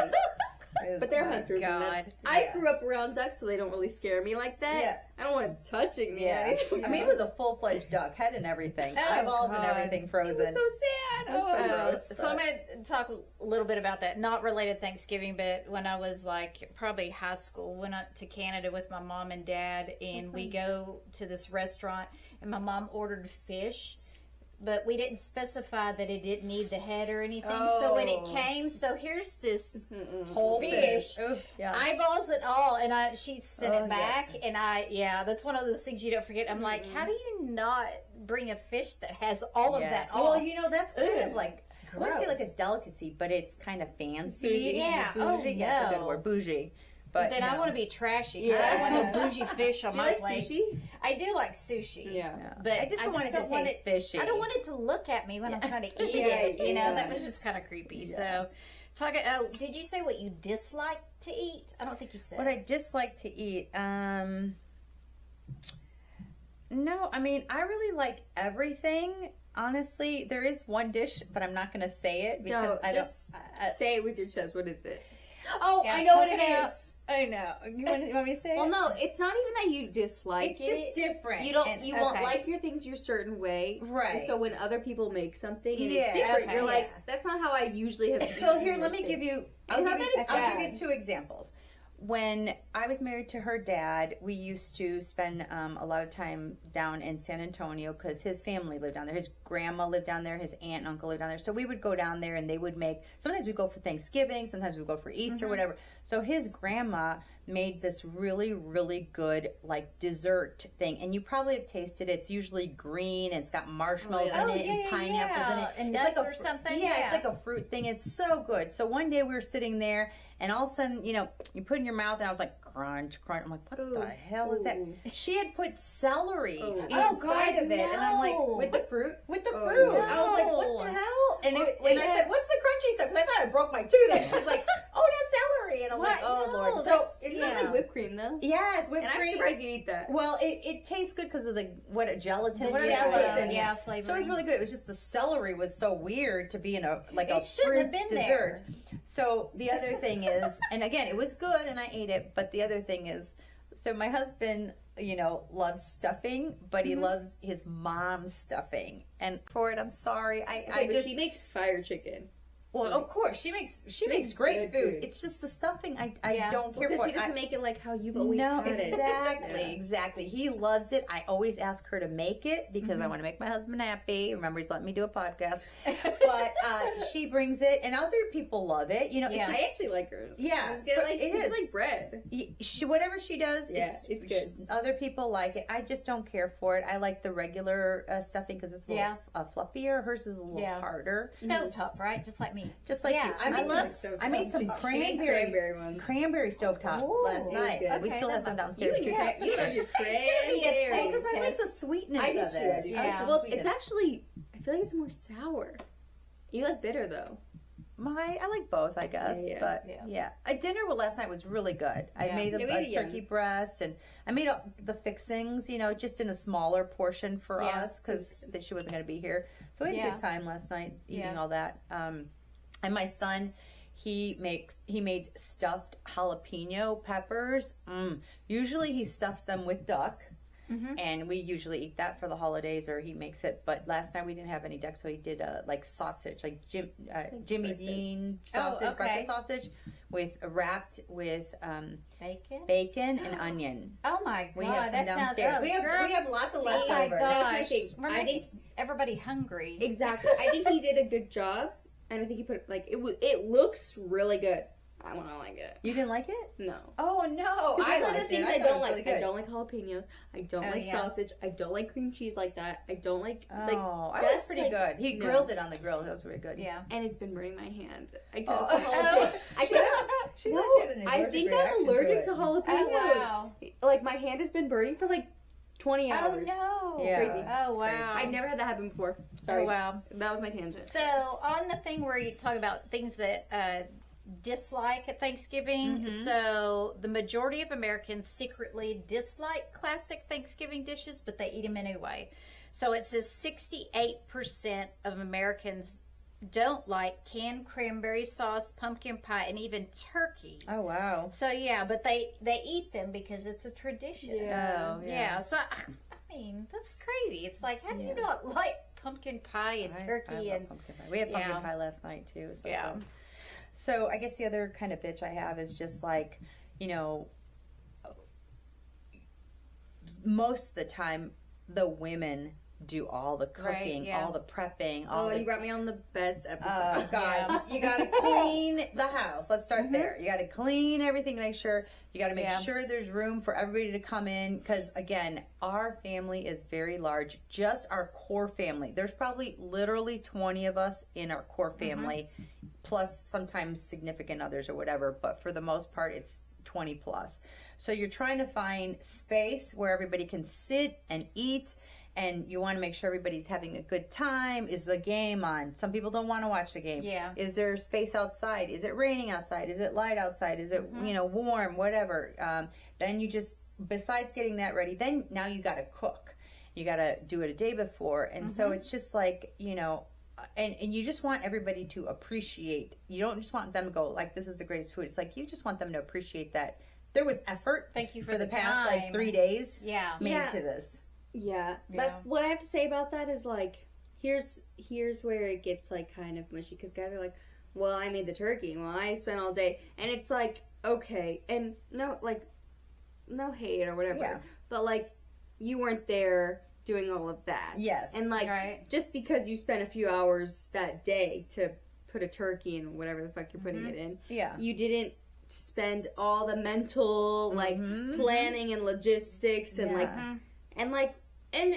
it was But they're fun. hunters. And God. I grew up around ducks, so they don't really scare me like that. Yeah. I don't want it touching me. Yeah, or anything. I mean, it was a full-fledged duck, head and everything, Oh, eyeballs and God. everything It frozen. was so sad. It was so Oh. gross. So I'm going to talk a little bit about that. Not related to Thanksgiving, but when I was like probably high school, went up to Canada with my mom and dad, and we go to this restaurant, and my mom ordered fish. But we didn't specify that it didn't need the head or anything. So when it Oh. came, so here's this whole fish. Ooh, yeah. eyeballs and all, and she sent Oh, it back, and that's one of those things you don't forget. I'm like, how do you not bring a fish that has all of that off? Well, you know, that's kind Ugh, of like, I wouldn't say like a delicacy, but it's kind of fancy. Bougie. Yeah. Bougie. Oh, Yeah, that's a good no. word. Bougie. But then I no. want to be trashy. Yeah. I want no bougie fish on Do you my like plate. sushi? I do like sushi. Yeah. But I just don't want it to want taste fishy. I don't want it to look at me when I'm trying to eat Yeah, it. You know, yeah. that was just kind of creepy. Yeah. So, did you say what you dislike to eat? I don't think you said. What I dislike to eat, no, I mean, I really like everything. Honestly, there is one dish, but I'm not going to say it because No, I just don't. say it with your chest. What is it? Oh, Yeah, I know what talk it it out. is. I know. You want me to say Well, it? no, it's not even that you dislike It's it. just different. You don't. And- You won't okay. like your things your certain way, Right. And so when other people make something and Yeah, it's different, okay, you're like, yeah. "That's not how I usually have." So eaten here, let this me thing." give you. It's not that it's I'll give bad. you 2 examples. When I was married to her dad, we used to spend a lot of time down in San Antonio because his family lived down there. His grandma lived down there. His aunt and uncle lived down there. So we would go down there and they would make. Sometimes we'd go for Thanksgiving. Sometimes we'd go for Easter, whatever. So his grandma made this really, really good like dessert thing, and you probably have tasted it. It's usually green and it's got marshmallows Oh, in yeah. it and Oh, yeah, pineapples in it. yeah. And it's nuts like or something? Yeah, Yeah. it's like a fruit thing. It's so good. So one day we were sitting there, and all of a sudden, you know, you put it in your mouth, and I was like, crunch, crunch. I'm like, what Ooh, the hell is that? ooh. She had put celery Oh. inside of it, and I'm like, no. With the fruit. with the Oh, fruit. no. I was like, what the hell? And, Wait, and I said, what's the crunchy stuff? 'Cause I thought I broke my tooth. And she's like, oh, that's celery. And I'm like, What? oh, No, Lord. So, that's- Isn't yeah. that like whipped cream though? Yeah, it's whipped And I'm cream. surprised you eat that. Well, it tastes good because of the gelatin. The whatever she jello, puts in it. yeah, flavor. So it was really good. It was just the celery was so weird to be in a like a It shouldn't fruit have been dessert. So the other thing is, and again, it was good and I ate it. But the other thing is, so my husband, you know, loves stuffing, but he loves his mom's stuffing. And for it, I'm sorry. I Okay, but just she makes fire chicken. well, of course she makes makes great good food. food. It's just the stuffing. I Yeah. don't care Because for she doesn't it. make it like how you've always No, had it. exactly, Yeah. exactly. He loves it. I always ask her to make it because I want to make my husband happy. Remember, he's letting me do a podcast. But she brings it, and other people love it. You know, Yeah. it's I just, actually like hers. Yeah, It's good. but Like it this is. is like bread. she whatever she does. Yeah, it's good. Other people like it. I just don't care for it. I like the regular stuffing because it's a little fluffier. Hers is a little Yeah. harder. Stovetop, right? Just like me. Just like Yeah, you. I made I made some She made cranberries. cranberry ones. Cranberry stovetop Ooh, last it was night. good. We Okay, still have that some might- downstairs too. You love your be a cranberries. taste Because I like the test. sweetness I do of too. it. I do too. Yeah. Well, Sweetness. it's actually. I feel like it's more sour. You like bitter though. I like both, I guess. Yeah, yeah. But Yeah. yeah, dinner last night was really good. I Yeah. made You a made it turkey breast, and I made the fixings. You know, just in a smaller portion for Yeah. us because she wasn't going to be here. So we had a Yeah. good time last night eating Yeah. all that. And my son, he made stuffed jalapeno peppers. Usually he stuffs them with duck. And we usually eat that for the holidays, or he makes it. But last night we didn't have any duck, so he did like sausage, like Jimmy breakfast. Dean Oh, sausage, okay. breakfast sausage, wrapped with Bacon? bacon and onion. Oh my god, We have some that downstairs. sounds. We have lots of Oh my leftovers. That's my gosh. thing. We're I making everybody hungry. Exactly. I think he did a good job, and I think he put like it looks really good. I don't like it. You didn't like it? No. Oh no! Because one of the liked things it. I thought it don't was like. really good. I don't like jalapenos. I don't Oh, like yeah. sausage. I don't like cream cheese like that. I don't like Oh, like. I was that's pretty like- good. He no. grilled it on the grill. That was really good. Yeah. And it's been burning my hand. I Oh. couldn't. I couldn't. She No, thought she had an I allergic think reaction I'm allergic it. to jalapenos. Oh wow. Like my hand has been burning for like 20 Oh hours. no. Yeah. Crazy. Oh It's crazy. wow. I've never had that happen before. Sorry. Oh wow. That was my tangent. So on the thing where you talk about things that dislike at Thanksgiving, so the majority of Americans secretly dislike classic Thanksgiving dishes, but they eat them anyway. So it says 68% of Americans don't like canned cranberry sauce, pumpkin pie, and even turkey. Oh, wow. So yeah, but they eat them because it's a tradition. Yeah. Oh, Yeah. So I mean, that's crazy. It's like, how do you not like pumpkin pie and turkey I love and pumpkin pie. We had pumpkin pie last night too. So yeah. fun. So I guess the other kind of bitch I have is just like, you know, most of the time the women do all the cooking, all the prepping. You brought me on the best episode. Oh, God. You got to clean the house. Let's start there. You got to clean everything to make sure. You got to make sure there's room for everybody to come in. Because, again, our family is very large. Just our core family. There's probably literally 20 of us in our core family, plus sometimes significant others or whatever. But for the most part, it's 20 plus. So you're trying to find space where everybody can sit and eat. And you want to make sure everybody's having a good time. Is the game on? Some people don't want to watch the game. Yeah. Is there space outside? Is it raining outside? Is it light outside? Is it, warm? Whatever. Then you just, besides getting that ready, then now you got to cook. You got to do it a day before. And so it's just like, and you just want everybody to appreciate. You don't just want them to go, like, this is the greatest food. It's like, you just want them to appreciate that there was effort. Thank you for the past, time. 3 days. Yeah. Made to this. Yeah, but what I have to say about that is like, here's where it gets like kind of mushy because guys are like, well, I made the turkey, well, I spent all day, and it's like, okay, and no hate or whatever, but like, you weren't there doing all of that. Yes, and like, just because you spent a few hours that day to put a turkey in whatever the fuck you're putting it in, you didn't spend all the mental like planning and logistics and and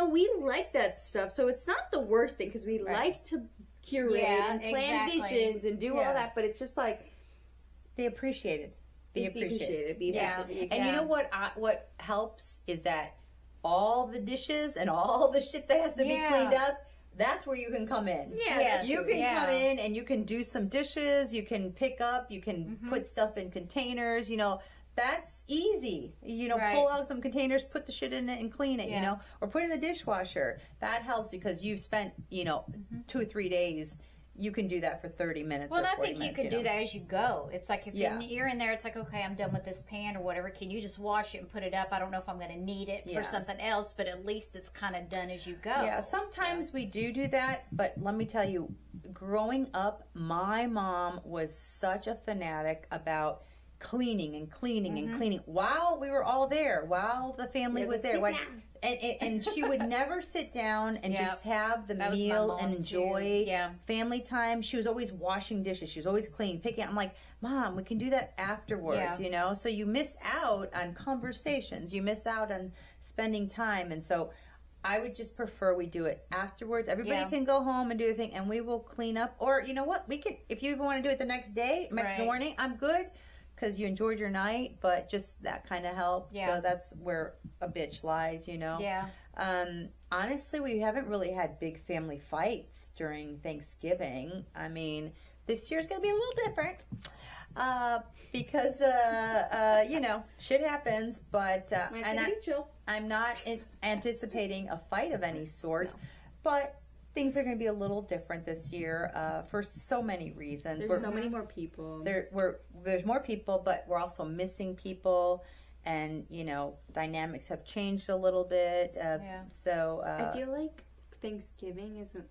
we like that stuff, so it's not the worst thing because we like to curate and plan visions and do all that, but it's just like they appreciate it. Be appreciated. And you know what helps is that all the dishes and all the shit that has to be cleaned up, that's where you can come in. You can come in and you can do some dishes, you can pick up, you can put stuff in containers, that's easy. Pull out some containers, put the shit in it and clean it, or put it in the dishwasher. That helps because you've spent, 2 or 3 days. You can do that for 30 minutes or 40 minutes. Well, I think you can do that as you go. It's like if you're in there, it's like, okay, I'm done with this pan or whatever. Can you just wash it and put it up? I don't know if I'm going to need it for something else, but at least it's kind of done as you go. Yeah, sometimes we do that, but let me tell you, growing up, my mom was such a fanatic about cleaning and cleaning while we were all there, while the family was there. And she would never sit down and just have the meal and enjoy family time. She was always washing dishes. She was always clean, picking. I'm like, Mom, we can do that afterwards, So you miss out on conversations. You miss out on spending time. And so I would just prefer we do it afterwards. Everybody can go home and do their thing, and we will clean up. Or you know what? We could, if you even want to do it the next day, next morning, I'm good. Because you enjoyed your night, but just that kind of helped. So that's where a bitch lies, Honestly, we haven't really had big family fights during Thanksgiving. I mean, this year's going to be a little different because, shit happens. But I'm not anticipating a fight of any sort. No. But things are going to be a little different this year for so many reasons. There's so many more people. There's more people, but we're also missing people, and dynamics have changed a little bit. So I feel like Thanksgiving isn't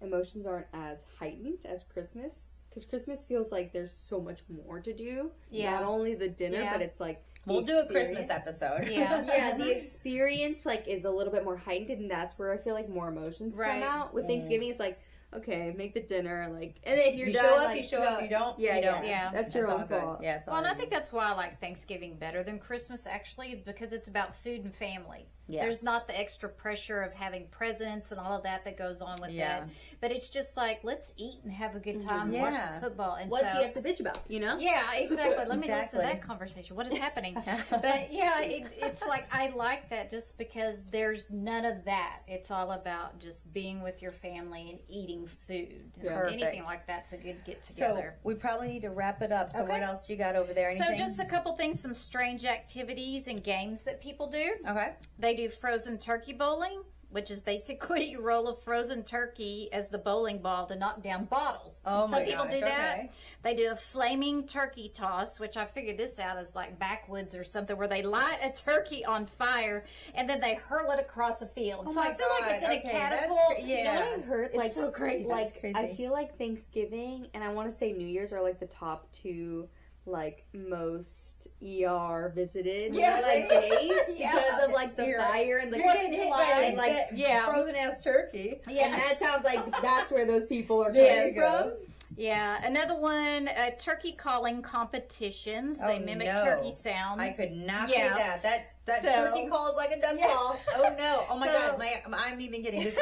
emotions aren't as heightened as Christmas, because Christmas feels like there's so much more to do. Not only the dinner, but it's like. We'll do a Christmas episode. The experience is a little bit more heightened, and that's where I feel like more emotions come out. With Thanksgiving, it's like, okay, make the dinner, and if you're done, show up, you show up. You don't, you don't. That's your own fault. Yeah, it's all and I think that's why I like Thanksgiving better than Christmas, actually, because it's about food and family. Yeah. There's not the extra pressure of having presents and all of that goes on with that. But it's just like, let's eat and have a good time and watch the football. And what do you have to bitch about, Yeah, exactly. Let me listen to that conversation. What is happening? But it's like, I like that just because there's none of that. It's all about just being with your family and eating food. Anything like that's a good get together. So we probably need to wrap it up. So what else you got over there? Anything? So just a couple things, some strange activities and games that people do. Okay. They do frozen turkey bowling, which is basically you roll a frozen turkey as the bowling ball to knock down bottles. Oh, Some my people gosh, do that. okay. They do a flaming turkey toss, which I figured this out as like backwoods or something, where they light a turkey on fire and then they hurl it across a field. Oh so my I feel like it's in God. a Okay, that's catapult. cra- You know yeah. what I heard? It's Like, so crazy. Like, That's crazy. I feel like Thanksgiving and I want to say New Year's are like the top two, like, most ER visited like days because of like the fire and the You're getting hit by and, like, frozen ass turkey. and that sounds like that's where those people are There coming you go. from. Yeah, another one, turkey calling competitions. They Oh, mimic no. turkey sounds. I could not Yeah. say that. That So- turkey call is like a duck call. Oh no! Oh my So- God! I'm even getting this.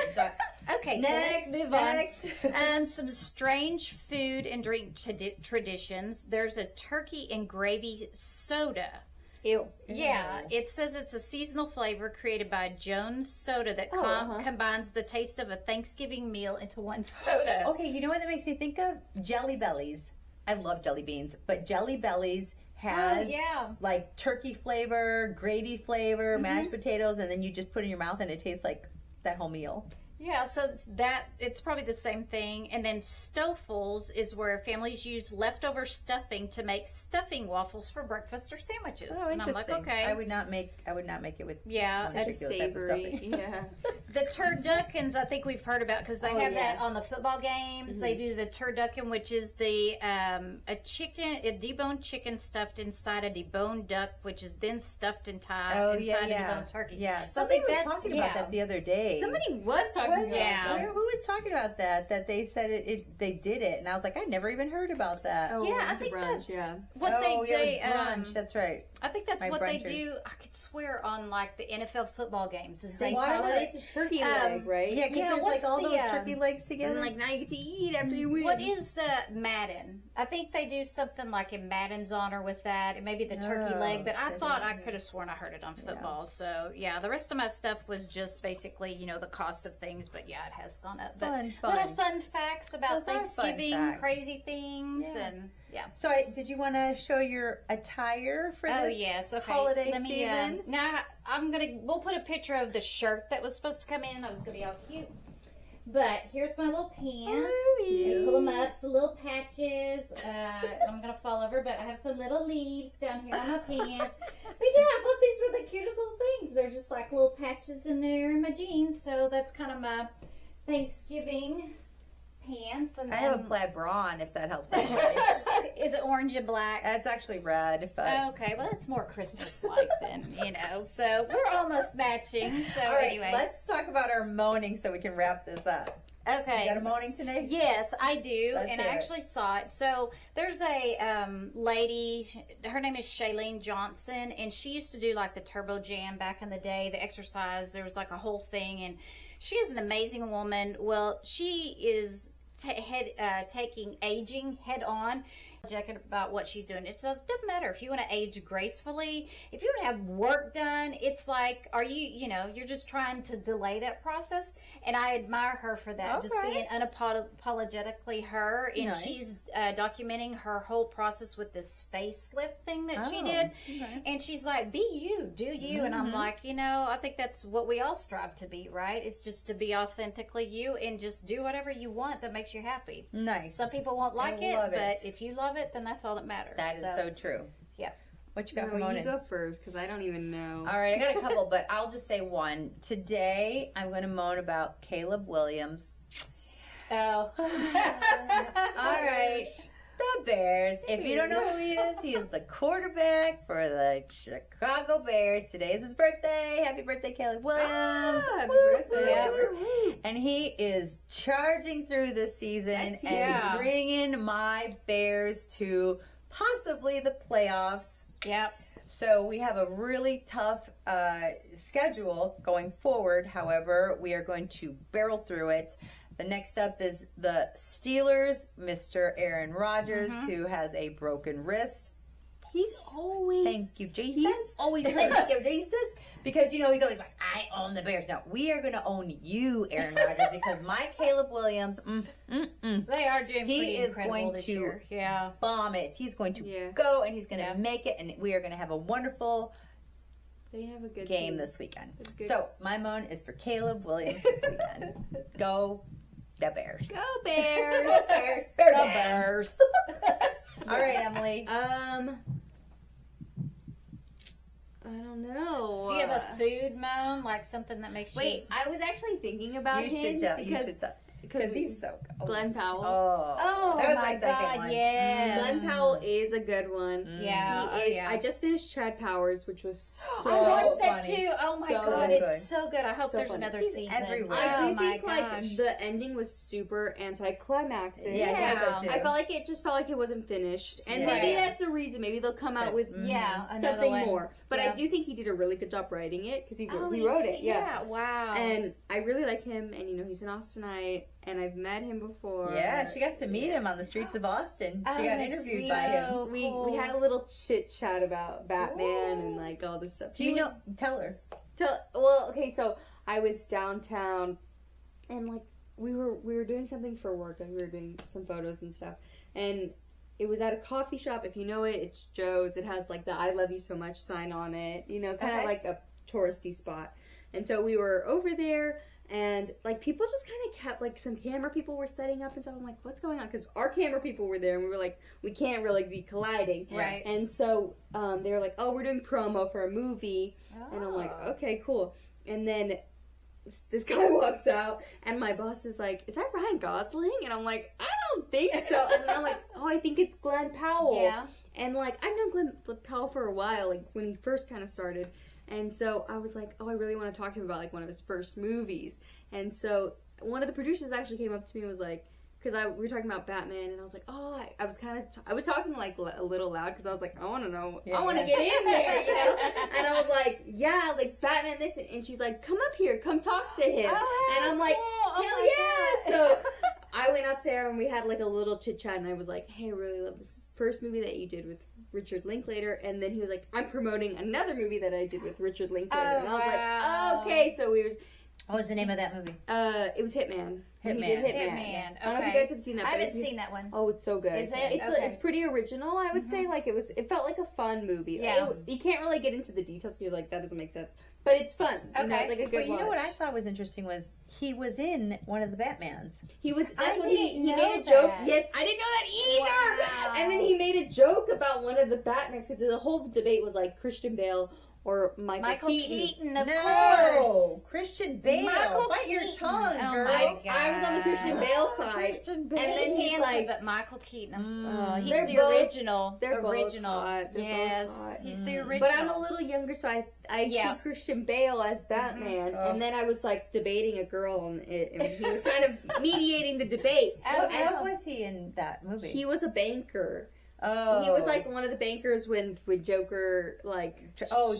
Okay, Next, so let's move on. next. Some strange food and drink traditions. There's a turkey and gravy soda. Ew. Yeah, it says it's a seasonal flavor created by Jones Soda that combines the taste of a Thanksgiving meal into one soda. Okay, you know what that makes me think of? Jelly Bellies. I love jelly beans, but Jelly Bellies has like turkey flavor, gravy flavor, mashed potatoes, and then you just put it in your mouth and it tastes like that whole meal. Yeah, so it's probably the same thing. And then Stoffels is where families use leftover stuffing to make stuffing waffles for breakfast or sandwiches. Oh, and I'm interesting. like, okay. I would not make it with Yeah, one and particular type of Savory. stuffing. Yeah. The turduckens, I think we've heard about because they have that on the football games. They do the turducken, which is a deboned chicken stuffed inside a deboned duck, which is then stuffed inside inside a deboned turkey. Yeah, So I somebody think was that's talking about that the other day. Somebody was talking about that. Who was talking about that? That they said they did it, and I was like, I never even heard about that. Oh, Yeah, we I went to think brunch, that's what they it was brunch. That's right. I think that's My what they brunchers. do. I could swear on like the NFL football games is they Why talk would It's a turkey leg, right? Yeah, because Yeah, there's like what's all the, those turkey legs together. And like now you get to eat after you win. What is Madden? I think they do something like in Madden's honor with that. It may be the turkey leg, but I thought I could have sworn I heard it on football. So yeah, the rest of my stuff was just basically the cost of things. But yeah, it has gone up. But Fun. little fun facts about Those are fun Thanksgiving, facts. crazy things, and yeah. So, did you want to show your attire for this Oh yes, okay. holiday Let me, season? now we'll put a picture of the shirt that was supposed to come in. I was gonna be all cute. But here's my little pants. cute. Pull them up, some little patches. I'm gonna fall over, but I have some little leaves down here on my pants. But yeah, I thought these were the cutest little things. They're just like little patches in there in my jeans. So that's kind of my Thanksgiving pants. And I have a plaid bra on, if that helps anybody. Is it orange and black? It's actually red, but Okay, well that's more Christmas-like then, So we're almost matching. So all right. anyway, Let's talk about our moaning so we can wrap this up. okay. You got a moaning today? Yes, I do, Let's and I hear it. actually saw it. So there's a lady. Her name is Shailene Johnson, and she used to do like the Turbo Jam back in the day. The exercise, there was like a whole thing, and she is an amazing woman. Well, she is taking aging head on. Checking about what she's doing. It says it doesn't matter if you want to age gracefully, if you want to have work done. It's like, are you're just trying to delay that process, and I admire her for that. Just Okay. being unapologetically her, and Nice. she's documenting her whole process with this facelift thing that she Oh, did. okay. And she's like, "Be you, do you?" And I'm like, I think that's what we all strive to be, right? It's just to be authentically you and just do whatever you want that makes you happy. Nice. Some people won't like it, love but it. if you love it, then that's all that matters. That is so true. Yeah. What you got for No, you moaning? go first because I don't even know. All right, I got a couple, but I'll just say one. Today, I'm going to moan about Caleb Williams. Oh. All right. The Bears. If you don't know who he is the quarterback for the Chicago Bears. Today is his birthday. Happy birthday, Caleb Williams. Happy Woo, birthday. woo, woo. And he is charging through this season That's and bringing my Bears to possibly the playoffs. Yep. So we have a really tough schedule going forward. However, we are going to barrel through it. The next up is the Steelers, Mr. Aaron Rodgers, who has a broken wrist. He's always. Thank you, Jesus. He's always Thank you, Jesus. Because, he's always like, I own the Bears. No, we are going to own you, Aaron Rodgers, because my Caleb Williams, They are doing He pretty is incredible going this to- year. Yeah. bomb it. He's going to Yeah. go, and he's going to make it, and we are going to have a wonderful They have a good game team. this weekend. Good. So my moan is for Caleb Williams this weekend. Go the Bears. Go Bears! Go Bears. All right, Emily. I don't know. Do you have a food moan, like something that makes you... Wait, I was actually thinking about You him should tell. because he's so good. Glenn Powell. Oh, that was my second one. yes. Glenn Powell is a good one. Yeah, He is. I just finished Chad Powers, which was so I watched that funny. too. Oh my So god, good. it's so good. I hope So there's funny. another He's season. everywhere. I Oh do my think gosh. like the ending was super anticlimactic. Yeah, I Yeah. thought so too. I felt like it just felt like it wasn't finished, and Yeah. maybe that's a reason. Maybe they'll come out with Yeah, another something one. more. But Yeah. I do think he did a really good job writing it because he Oh, wrote did? it. Yeah. Wow. And I really like him, and he's an Austinite, and I've met him before. Yeah, she got to meet him on the streets of Austin. She got that's interviewed by him. so We cool. had a little chit chat about Batman and like all this stuff. Do you know? Tell her. Okay, so I was downtown, and like we were doing something for work. Like we were doing some photos and stuff, and it was at a coffee shop. If you know it, it's Joe's. It has like the "I love you so much" sign on it. Kind of Okay. like a touristy spot. And so we were over there, and like people just kind of kept like some camera people were setting up and stuff. I'm like, what's going on? Because our camera people were there, and we were like, we can't really be colliding. Right. And so they were like, oh, we're doing promo for a movie. And I'm like, okay, cool. And then this guy walks out, and my boss is like, is that Ryan Gosling? And I'm like, I don't think so. And then I'm like, oh, I think it's Glenn Powell. Yeah. And like, I've known Glenn Powell for a while, like when he first kind of started. And so I was like, oh, I really want to talk to him about like one of his first movies. And so one of the producers actually came up to me and was like, because we were talking about Batman, and I was like, oh, I was talking like a little loud because I was like, I want to know, I want to get in there, And I was like, yeah, like Batman this, and she's like, come up here, come talk to him, and I'm like, hell yeah! So I went up there and we had like a little chit chat, and I was like, hey, I really love this first movie that you did with Richard Linklater, and then he was like, I'm promoting another movie that I did with Richard Linklater, and I was like, oh, okay, so we were. What was the name of that movie? It was Hitman. He did Hitman. Hitman. I don't know if you guys have seen that. I but haven't if you- seen that one. Oh, it's so good. Is it? It's Okay. it's pretty original. I would say like it felt like a fun movie. Yeah. You can't really get into the details because you're like that doesn't make sense, but it's fun. Okay. It's like a good. But you know what I watch. thought was interesting was he was in one of the Batmans. He was. I That's when didn't he know made a joke. that. Yes, I didn't know that either. Wow. And then he made a joke about one of the Batmans because the whole debate was like Christian Bale or Michael Keaton. Of course. Christian Bale. Michael Bite your Keaton. tongue, Oh girl. my I was on the Christian Bale side. Christian Bale. And then he's handsome, like- but Michael Keaton. He's They're the both- original. they're both original. hot. They're both Yes, hot. he's the original. But I'm a little younger, so I Yeah. see Christian Bale as Batman, and then I was like debating a girl, and he was kind of mediating the debate. What was he in that movie? He was a banker. Oh, He was like one of the bankers when Joker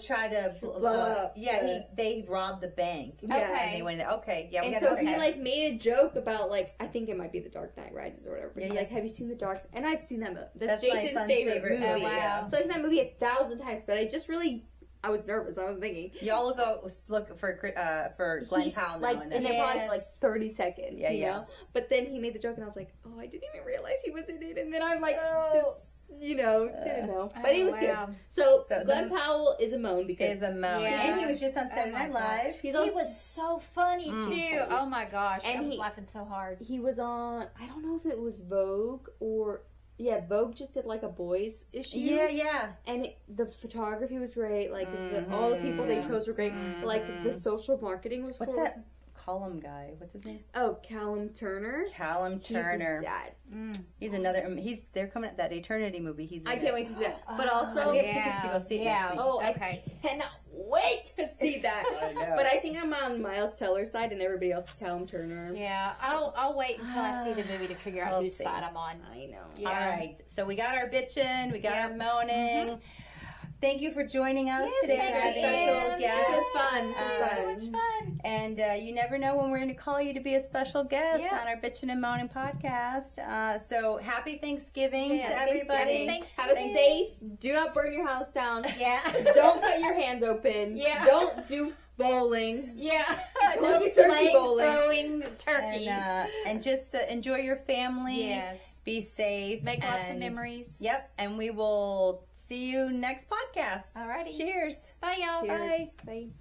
try to blow up. Yeah, they robbed the bank. Yeah. and they went. Okay, yeah, we and got so okay. he like made a joke about like I think it might be The Dark Knight Rises or whatever. But Yeah, he's yeah. like, have you seen The Dark? And I've seen that movie. That's my Jason's son's favorite movie. Oh, wow. So I've seen that movie 1,000 times, but I was nervous. I was thinking. Y'all go look for Glenn He's, Powell now like, and and then. then probably Yes. like 30 seconds, Yeah, you yeah. know? But then he made the joke, and I was like, oh, I didn't even realize he was in it. And then I'm like, Oh. just, didn't know. But it was wow. good. So So Glenn the- Powell is a moan because Is a moan. Yeah. And he was just on Saturday Oh my Night God. Live. he's He on, was so funny too. Oh my gosh, And I was he- laughing so hard. he was on, I don't know if it was Vogue or, yeah, Vogue just did like a boys issue. Yeah. And the photography was great. Like all the people they chose were great. Like the social marketing was What's cool. that column guy? What's his name? Oh, Callum Turner. Callum He's the Turner. dad. He's another. They're coming at that Eternity movie. He's. In I it. can't wait to see that. But Oh, also, we have tickets to go see it next week. oh, Okay. I cannot wait to see that. I know. But I think I'm on Miles Teller's side, and everybody else is Callum Turner. Yeah, I'll wait until I see the movie to figure out We'll whose see. side I'm on. I know. Yeah. All right. So we got our bitchin'. We got Yeah. our moaning. Thank you for joining us today thank for our you, special Ann. guest. This was fun. This was So fun. much fun. And you never know when we're going to call you to be a special guest Yeah. on our Bitchin' and Moanin' podcast. So happy Thanksgiving Yes, to everybody. Thanksgiving. Have a safe. Do not burn your house down. Yeah. Don't cut your hand open. Yeah. Don't do bowling. Yeah. Don't do turkey bowling. Throwing turkeys. And just enjoy your family. Yes. Be safe. Make lots of memories. Yep. And we will see you next podcast. Alrighty. Cheers. Bye, y'all. Cheers. Bye. Bye.